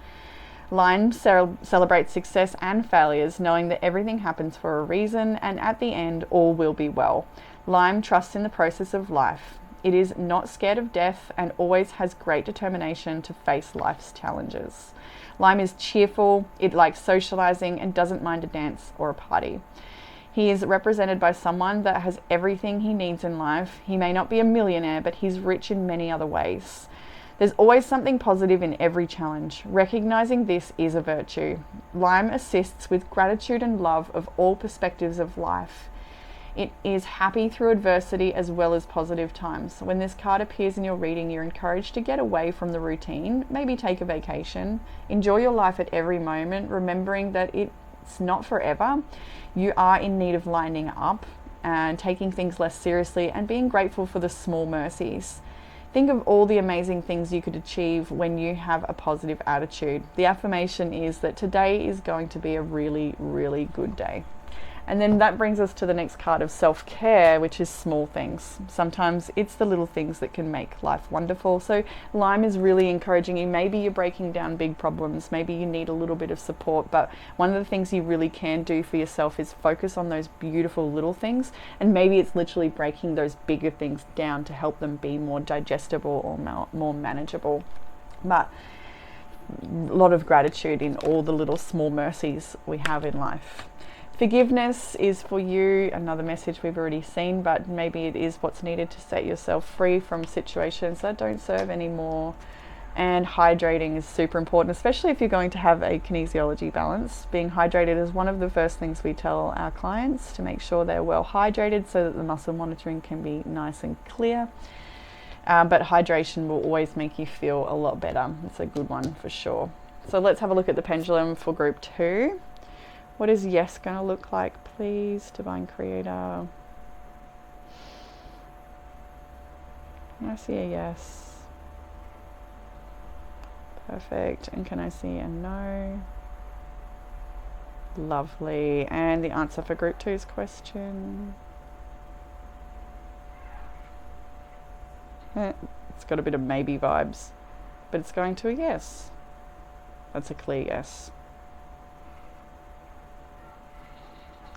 Lime celebrates success and failures, knowing that everything happens for a reason, and at the end, all will be well. Lime trusts in the process of life. It is not scared of death and always has great determination to face life's challenges. Lime is cheerful, it likes socializing, and doesn't mind a dance or a party. He is represented by someone that has everything he needs in life. He may not be a millionaire, but he's rich in many other ways. There's always something positive in every challenge. Recognizing this is a virtue. Lime assists with gratitude and love of all perspectives of life. It is happy through adversity as well as positive times. When this card appears in your reading, you're encouraged to get away from the routine, maybe take a vacation, enjoy your life at every moment, remembering that it's not forever. You are in need of lining up and taking things less seriously and being grateful for the small mercies. Think of all the amazing things you could achieve when you have a positive attitude. The affirmation is that today is going to be a really, really good day. And then that brings us to the next card of self-care, which is small things. Sometimes it's the little things that can make life wonderful. So Lime is really encouraging you. Maybe you're breaking down big problems. Maybe you need a little bit of support. But one of the things you really can do for yourself is focus on those beautiful little things. And maybe it's literally breaking those bigger things down to help them be more digestible or more manageable. But a lot of gratitude in all the little small mercies we have in life. Forgiveness is for you, another message we've already seen, but maybe it is what's needed to set yourself free from situations that don't serve any more And hydrating is super important, especially if you're going to have a kinesiology balance. Being hydrated is one of the first things we tell our clients, to make sure they're well hydrated so that the muscle monitoring can be nice and clear. But hydration will always make you feel a lot better. It's a good one for sure. So let's have a look at the pendulum for group 2. What is yes going to look like, please, Divine Creator? I see a yes. Perfect. And can I see a no? Lovely. And the answer for group 2's question? It's got a bit of maybe vibes, but it's going to a yes. That's a clear yes.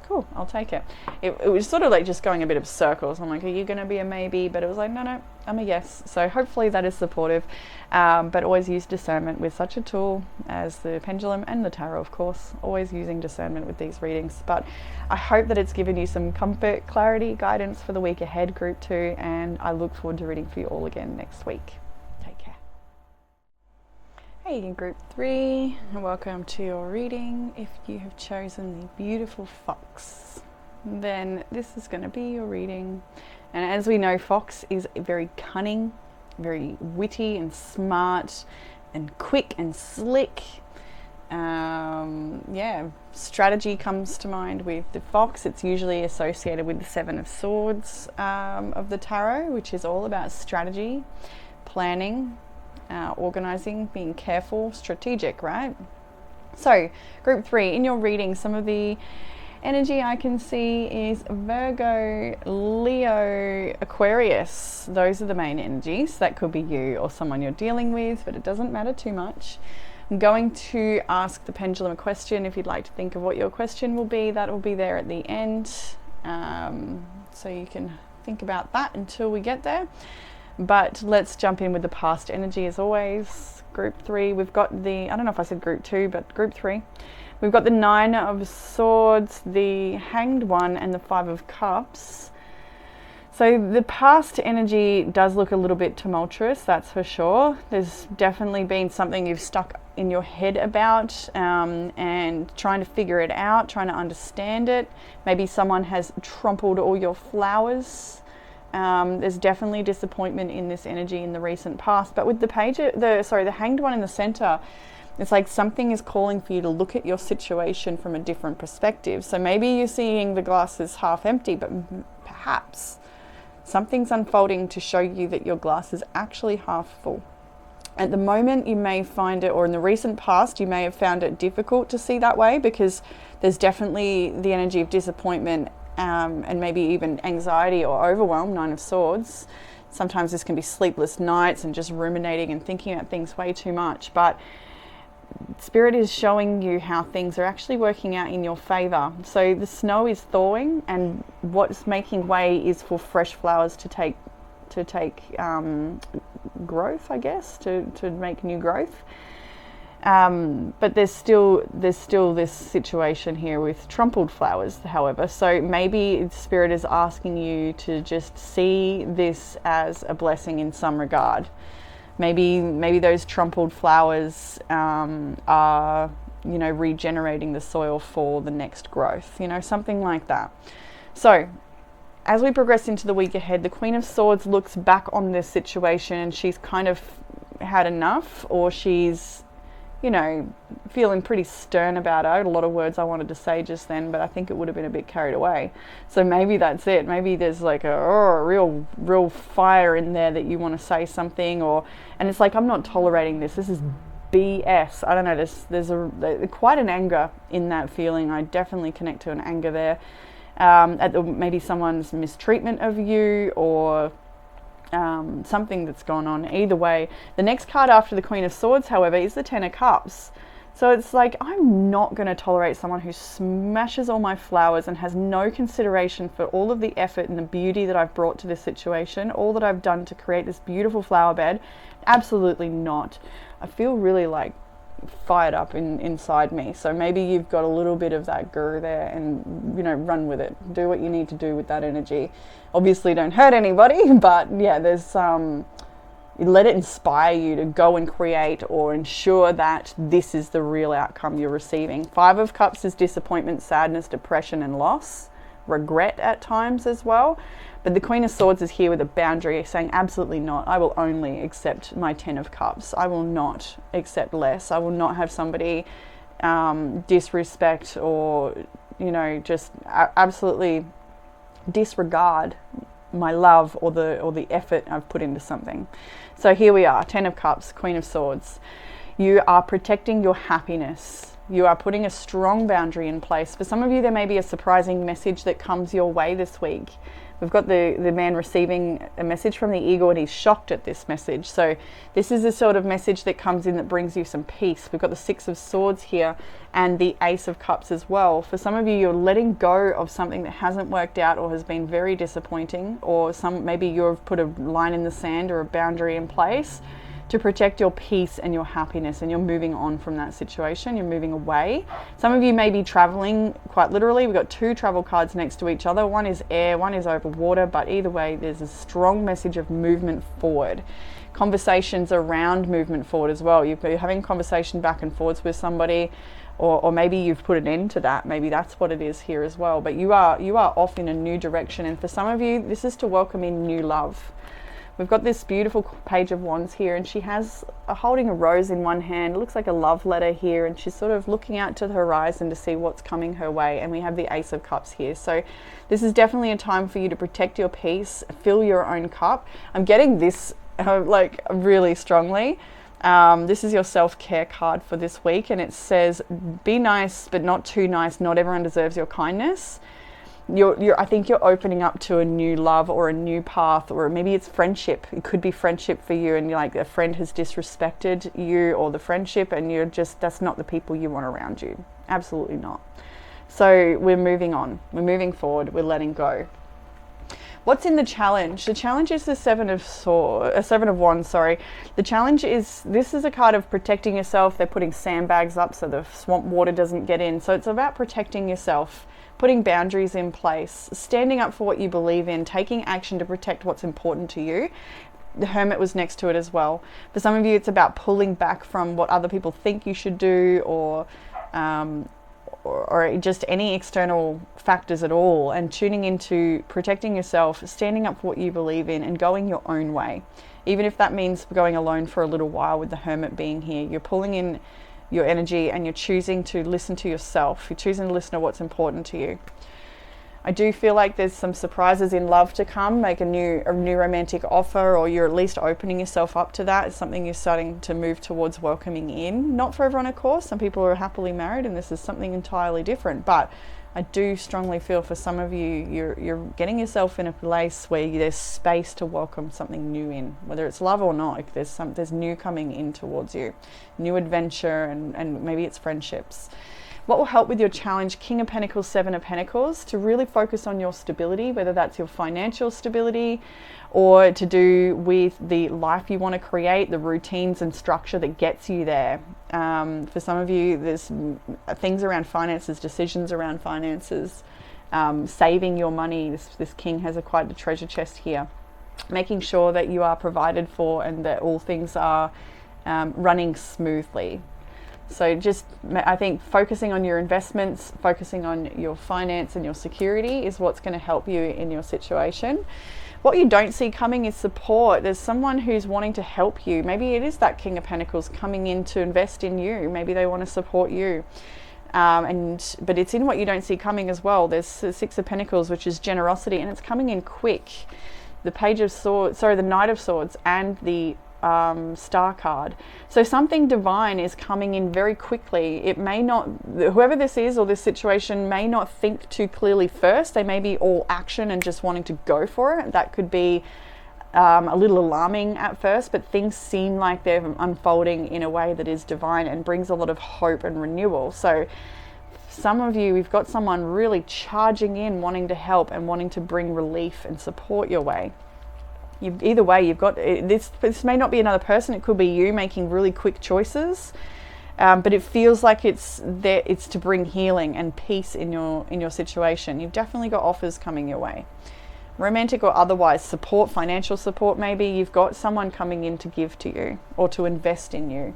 Cool, I'll take it. It was sort of like just going a bit of circles. I'm like, are you going to be a maybe? But it was like, no, I'm a yes. So hopefully that is supportive. But always use discernment with such a tool as the pendulum and the tarot, of course. Always using discernment with these readings. But I hope that it's given you some comfort, clarity, guidance for the week ahead, group 2. And I look forward to reading for you all again next week. Take care. Hey, group 3, and welcome to your reading. If you have chosen the beautiful fox, then this is going to be your reading. And as we know, fox is very cunning, very witty and smart and quick and slick. Strategy comes to mind with the fox. It's usually associated with the 7 of Swords of the tarot, which is all about strategy, planning, organizing, being careful, strategic, right? So group 3, in your reading, some of the energy I can see is Virgo, Leo, Aquarius. Those are the main energies. That could be you or someone you're dealing with, but it doesn't matter too much. I'm going to ask the pendulum a question. If you'd like to think of what your question will be, that will be there at the end. So you can think about that until we get there. But let's jump in with the past energy as always. Group 3, we've got the, I don't know if I said group 2, but group 3. We've got the 9 of Swords, the Hanged One, and the 5 of Cups. So the past energy does look a little bit tumultuous, that's for sure. There's definitely been something you've stuck in your head about and trying to figure it out, trying to understand it. Maybe someone has trampled all your flowers. There's definitely disappointment in this energy in the recent past, but with the the Hanged One in the center, it's like something is calling for you to look at your situation from a different perspective. So maybe you're seeing the glass as half empty, but perhaps something's unfolding to show you that your glass is actually half full. At the moment, you may find it, or in the recent past, you may have found it difficult to see that way, because there's definitely the energy of disappointment and maybe even anxiety or overwhelm, 9 of Swords. Sometimes this can be sleepless nights and just ruminating and thinking about things way too much. But Spirit is showing you how things are actually working out in your favor. So the snow is thawing, and what's making way is for fresh flowers to take growth, I guess, to make new growth. But there's still this situation here with trampled flowers, however. So maybe Spirit is asking you to just see this as a blessing in some regard. Maybe those trampled flowers are, regenerating the soil for the next growth, something like that. So as we progress into the week ahead, the Queen of Swords looks back on this situation and she's kind of had enough, or she's, feeling pretty stern about it. A lot of words I wanted to say just then, but I think it would have been a bit carried away. So maybe that's it. Maybe there's like a real fire in there that you want to say something, and it's like, I'm not tolerating this. This is BS. I don't know. There's quite an anger in that feeling. I definitely connect to an anger there. Maybe someone's mistreatment of you, or something that's gone on. Either way, the next card after the Queen of Swords, however, is the 10 of Cups. So it's like, I'm not going to tolerate someone who smashes all my flowers and has no consideration for all of the effort and the beauty that I've brought to this situation, all that I've done to create this beautiful flower bed. Absolutely not. I feel really like fired up inside me. So maybe you've got a little bit of that guru there, and run with it. Do what you need to do with that energy. Obviously don't hurt anybody, but yeah, there's let it inspire you to go and create or ensure that this is the real outcome you're receiving. 5 of Cups is disappointment, sadness, depression, and loss, regret at times as well. But the Queen of Swords is here with a boundary, saying absolutely not. I will only accept my 10 of Cups. I will not accept less. I will not have somebody disrespect or, you know, just absolutely disregard my love or the effort I've put into something. So here we are, 10 of Cups, Queen of Swords. You are protecting your happiness. You are putting a strong boundary in place. For some of you, there may be a surprising message that comes your way this week. We've got the man receiving a message from the eagle, and he's shocked at this message. So this is the sort of message that comes in that brings you some peace. We've got the 6 of Swords here and the Ace of Cups as well. For some of you, you're letting go of something that hasn't worked out or has been very disappointing, or maybe you've put a line in the sand or a boundary in place to protect your peace and your happiness, and you're moving on from that situation. You're moving away. Some of you may be traveling quite literally. We've got 2 travel cards next to each other. One is air, one is over water, but either way, there's a strong message of movement forward. Conversations around movement forward as well. You're having conversation back and forwards with somebody, or maybe you've put an end to that. Maybe that's what it is here as well. But you are off in a new direction. And for some of you, this is to welcome in new love. We've got this beautiful Page of Wands here, and she has holding a rose in one hand. It looks like a love letter here, and she's sort of looking out to the horizon to see what's coming her way. And we have the Ace of Cups here. So this is definitely a time for you to protect your peace, fill your own cup. I'm getting this like really strongly. This is your self-care card for this week, and it says, be nice, but not too nice. Not everyone deserves your kindness. I think you're opening up to a new love or a new path, or maybe it's friendship. It could be friendship for you, and you're like, a friend has disrespected you or the friendship, and that's not the people you want around you. Absolutely not. So we're moving on. We're moving forward. We're letting go. What's in the challenge? The challenge is the 7 of Wands, sorry. The challenge is, this is a card of protecting yourself. They're putting sandbags up so the swamp water doesn't get in. So it's about protecting yourself, putting boundaries in place, standing up for what you believe in, taking action to protect what's important to you. The Hermit was next to it as well. For some of you, it's about pulling back from what other people think you should do, or just any external factors at all, and tuning into protecting yourself, standing up for what you believe in, and going your own way. Even if that means going alone for a little while, with the Hermit being here, you're pulling in your energy and you're choosing to listen to yourself. You're choosing to listen to what's important to you. I do feel like there's some surprises in love to come, make a new romantic offer, or you're at least opening yourself up to that. It's something you're starting to move towards welcoming in. Not for everyone, of course. Some people are happily married, and this is something entirely different. But I do strongly feel for some of you, you're getting yourself in a place where there's space to welcome something new in, whether it's love or not. Like there's new coming in towards you, new adventure, and maybe it's friendships. What will help with your challenge? King of Pentacles, 7 of Pentacles, to really focus on your stability, whether that's your financial stability or to do with the life you want to create, the routines and structure that gets you there. For some of you, there's things around finances, decisions around finances, saving your money. This King has quite a treasure chest here. Making sure that you are provided for and that all things are running smoothly. So I think focusing on your investments, focusing on your finance and your security is what's going to help you in your situation. What you don't see coming is support. There's someone who's wanting to help you. Maybe it is that King of Pentacles coming in to invest in you. Maybe they want to support you. But it's in what you don't see coming as well. There's the 6 of Pentacles, which is generosity, and it's coming in quick. The the Knight of Swords and the Star card. So something divine is coming in very quickly. It may not, whoever this is or this situation may not think too clearly first. They may be all action and just wanting to go for it. That could be a little alarming at first, but things seem like they're unfolding in a way that is divine and brings a lot of hope and renewal. So some of you, we've got someone really charging in, wanting to help and wanting to bring relief and support your way. Either way, you've got this may not be another person. It could be you making really quick choices, but it feels like it's to bring healing and peace in your situation. You've definitely got offers coming your way. romantic or otherwise, support, financial support maybe. You've got someone coming in to give to you or to invest in you.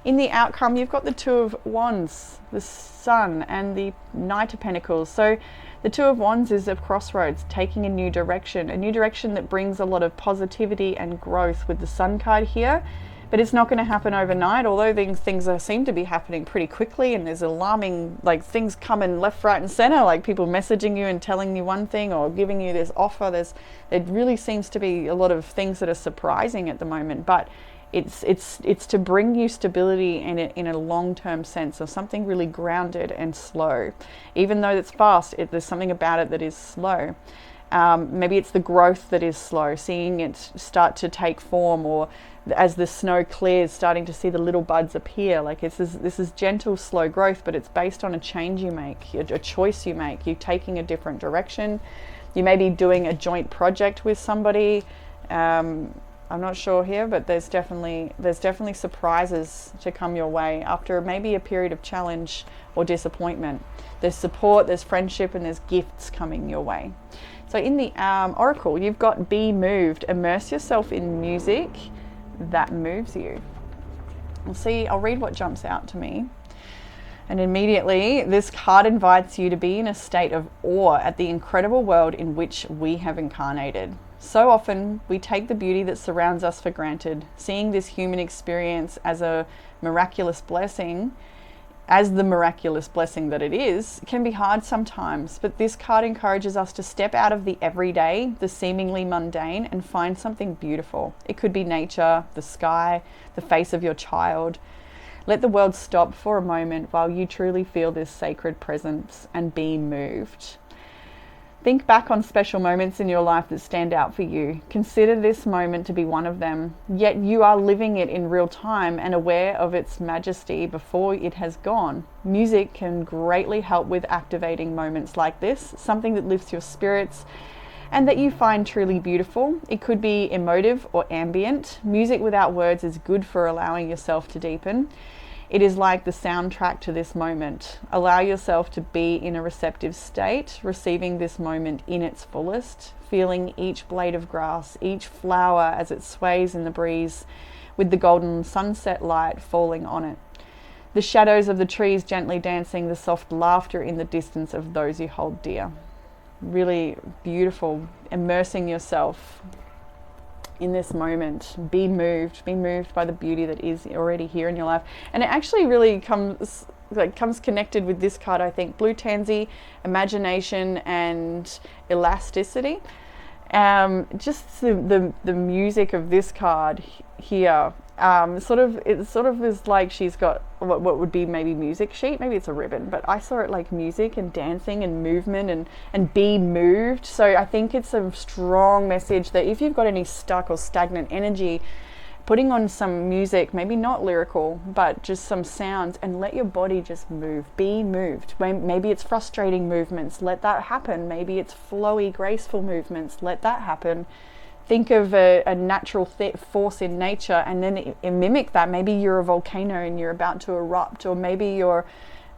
In the outcome, you've got the Two of Wands, the Sun, and the Knight of Pentacles. So the Two of Wands is a crossroads, taking a new direction that brings a lot of positivity and growth with the Sun card here. But it's not going to happen overnight, although things seem to be happening pretty quickly, and there's alarming, like, things coming left, right, and center, like people messaging you and telling you one thing or giving you this offer. It really seems to be a lot of things that are surprising at the moment, but it's to bring you stability in a long-term sense of something really grounded and slow. Even though it's fast, there's something about it that is slow. Maybe it's the growth that is slow, seeing it start to take form, or as the snow clears, starting to see the little buds appear. Like this is gentle, slow growth, but it's based on a change you make, a choice you make. You're taking a different direction. You may be doing a joint project with somebody. I'm not sure here, but there's definitely surprises to come your way after maybe a period of challenge or disappointment. There's support, there's friendship, and there's gifts coming your way. So in the Oracle, you've got Be Moved. Immerse yourself in music that moves you. I'll read what jumps out to me. And immediately, this card invites you to be in a state of awe at the incredible world in which we have incarnated. So often, we take the beauty that surrounds us for granted. Seeing this human experience as the miraculous blessing that it is, can be hard sometimes. But this card encourages us to step out of the everyday, the seemingly mundane, and find something beautiful. It could be nature, the sky, the face of your child. Let the world stop for a moment while you truly feel this sacred presence and be moved. Think back on special moments in your life that stand out for you. Consider this moment to be one of them, yet you are living it in real time and aware of its majesty before it has gone. Music can greatly help with activating moments like this, something that lifts your spirits and that you find truly beautiful. It could be emotive or ambient. Music without words is good for allowing yourself to deepen. It is like the soundtrack to this moment. Allow yourself to be in a receptive state, receiving this moment in its fullest, feeling each blade of grass, each flower as it sways in the breeze, with the golden sunset light falling on it. The shadows of the trees gently dancing, the soft laughter in the distance of those you hold dear. Really beautiful, immersing yourself in this moment. Be moved by the beauty that is already here in your life. And it actually really comes connected with this card, I think. Blue Tansy, imagination and elasticity. Just the music of this card here, it sort of is like she's got what would be maybe music sheet, maybe it's a ribbon, but I saw it like music and dancing and movement and be moved. So I think it's a strong message that if you've got any stuck or stagnant energy, putting on some music, maybe not lyrical, but just some sounds, and let your body just move. Be moved. Maybe it's frustrating movements, let that happen. Maybe it's flowy, graceful movements, let that happen. Think of a natural force in nature and then mimic that. Maybe you're a volcano and you're about to erupt, or maybe you're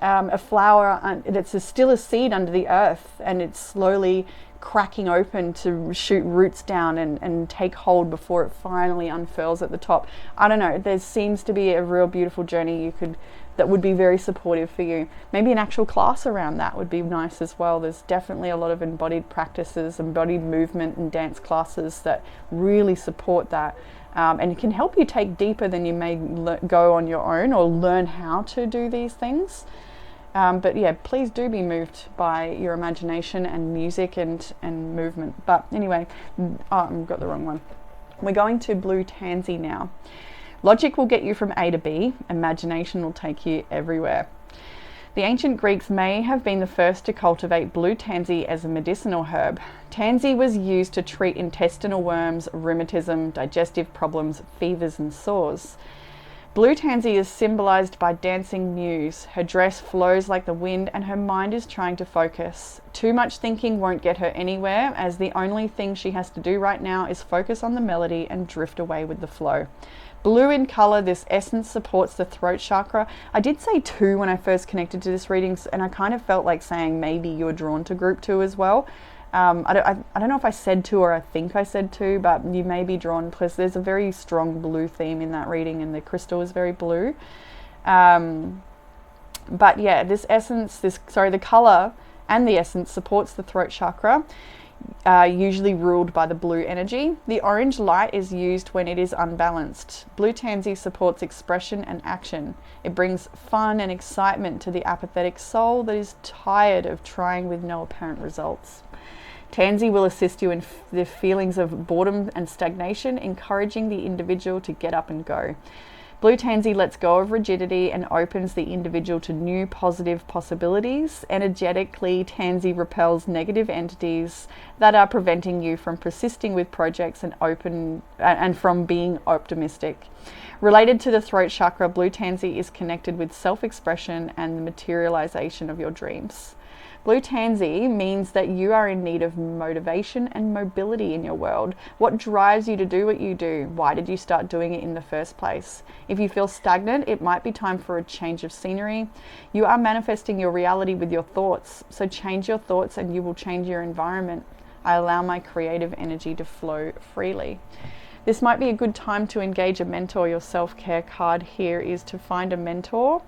a flower that's still a seed under the earth and it's slowly cracking open to shoot roots down and take hold before it finally unfurls at the top. I don't know, there seems to be a real beautiful journey that would be very supportive for you. Maybe an actual class around that would be nice as well. There's definitely a lot of embodied practices, embodied movement and dance classes that really support that, and it can help you take deeper than you may go on your own or learn how to do these things. But yeah, please do be moved by your imagination and music and movement. But anyway, I've got the wrong one. We're going to Blue Tansy now. Logic will get you from A to B. Imagination will take you everywhere. The ancient Greeks may have been the first to cultivate blue tansy as a medicinal herb. Tansy was used to treat intestinal worms, rheumatism, digestive problems, fevers and sores. Blue Tansy is symbolized by dancing muse. Her dress flows like the wind and her mind is trying to focus. Too much thinking won't get her anywhere, as the only thing she has to do right now is focus on the melody and drift away with the flow. Blue in color, this essence supports the throat chakra. I did say 2 when I first connected to this reading, and I kind of felt like saying maybe you're drawn to group 2 as well. I don't know if I said to or I think I said to, but you may be drawn, because there's a very strong blue theme in that reading and the crystal is very blue. But yeah, the color and the essence supports the throat chakra, usually ruled by the blue energy. The orange light is used when it is unbalanced. Blue tansy supports expression and action. It brings fun and excitement to the apathetic soul that is tired of trying with no apparent results. Tansy will assist you in the feelings of boredom and stagnation, encouraging the individual to get up and go. Blue tansy lets go of rigidity and opens the individual to new positive possibilities. Energetically, tansy repels negative entities that are preventing you from persisting with projects and from being optimistic. Related to the throat chakra, blue tansy is connected with self-expression and the materialization of your dreams. Blue tansy means that you are in need of motivation and mobility in your world. What drives you to do what you do? Why did you start doing it in the first place? If you feel stagnant, it might be time for a change of scenery. You are manifesting your reality with your thoughts, so change your thoughts and you will change your environment. I allow my creative energy to flow freely. This might be a good time to engage a mentor. Your self-care card here is to find a mentor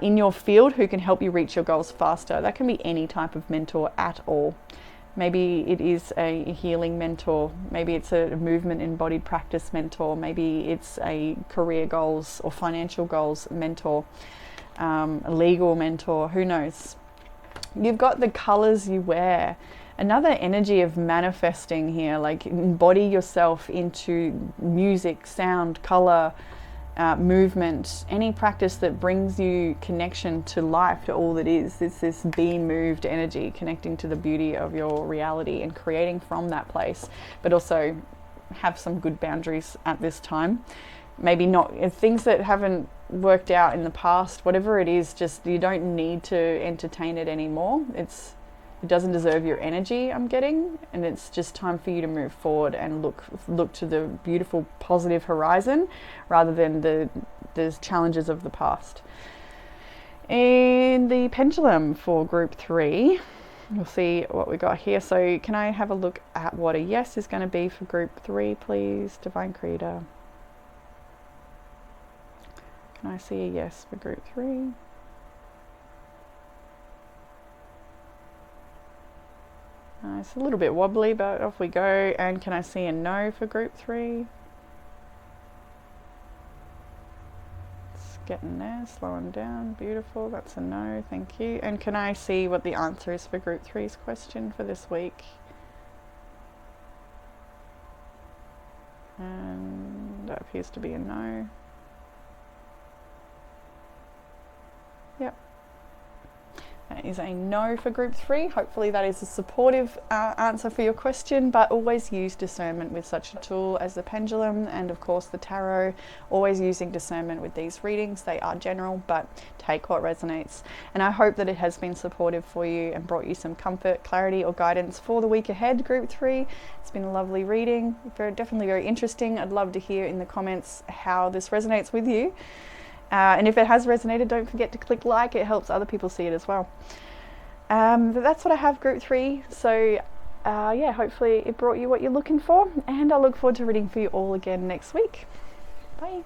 in your field who can help you reach your goals faster. That can be any type of mentor at all. Maybe it is a healing mentor, maybe it's a movement embodied practice mentor, maybe it's a career goals or financial goals mentor, a legal mentor, who knows. You've got the colors you wear. Another energy of manifesting here, like embody yourself into music, sound, color, movement, any practice that brings you connection to life, to all that is. It's this be moved energy, connecting to the beauty of your reality and creating from that place, but also have some good boundaries at this time. Maybe not things that haven't worked out in the past, whatever it is, just you don't need to entertain it anymore. It doesn't deserve your energy, I'm getting, and it's just time for you to move forward and look to the beautiful, positive horizon rather than the challenges of the past. In the pendulum for group 3, we'll see what we got here. So can I have a look at what a yes is going to be for group 3, please, Divine Creator? Can I see a yes for group 3? It's a little bit wobbly, but off we go. And can I see a no for group 3? It's getting there, slowing down. Beautiful, that's a no, thank you. And can I see what the answer is for group 3's question for this week? And that appears to be a no. Yep. That is a no for group 3. Hopefully that is a supportive answer for your question, but always use discernment with such a tool as the pendulum and of course the tarot. Always using discernment with these readings. They are general, but take what resonates. And I hope that it has been supportive for you and brought you some comfort, clarity or guidance for the week ahead, group 3. It's been a lovely reading, definitely very interesting. I'd love to hear in the comments how this resonates with you. And if it has resonated, don't forget to click like. It helps other people see it as well. But that's what I have, group 3. So yeah, hopefully it brought you what you're looking for. And I look forward to reading for you all again next week. Bye.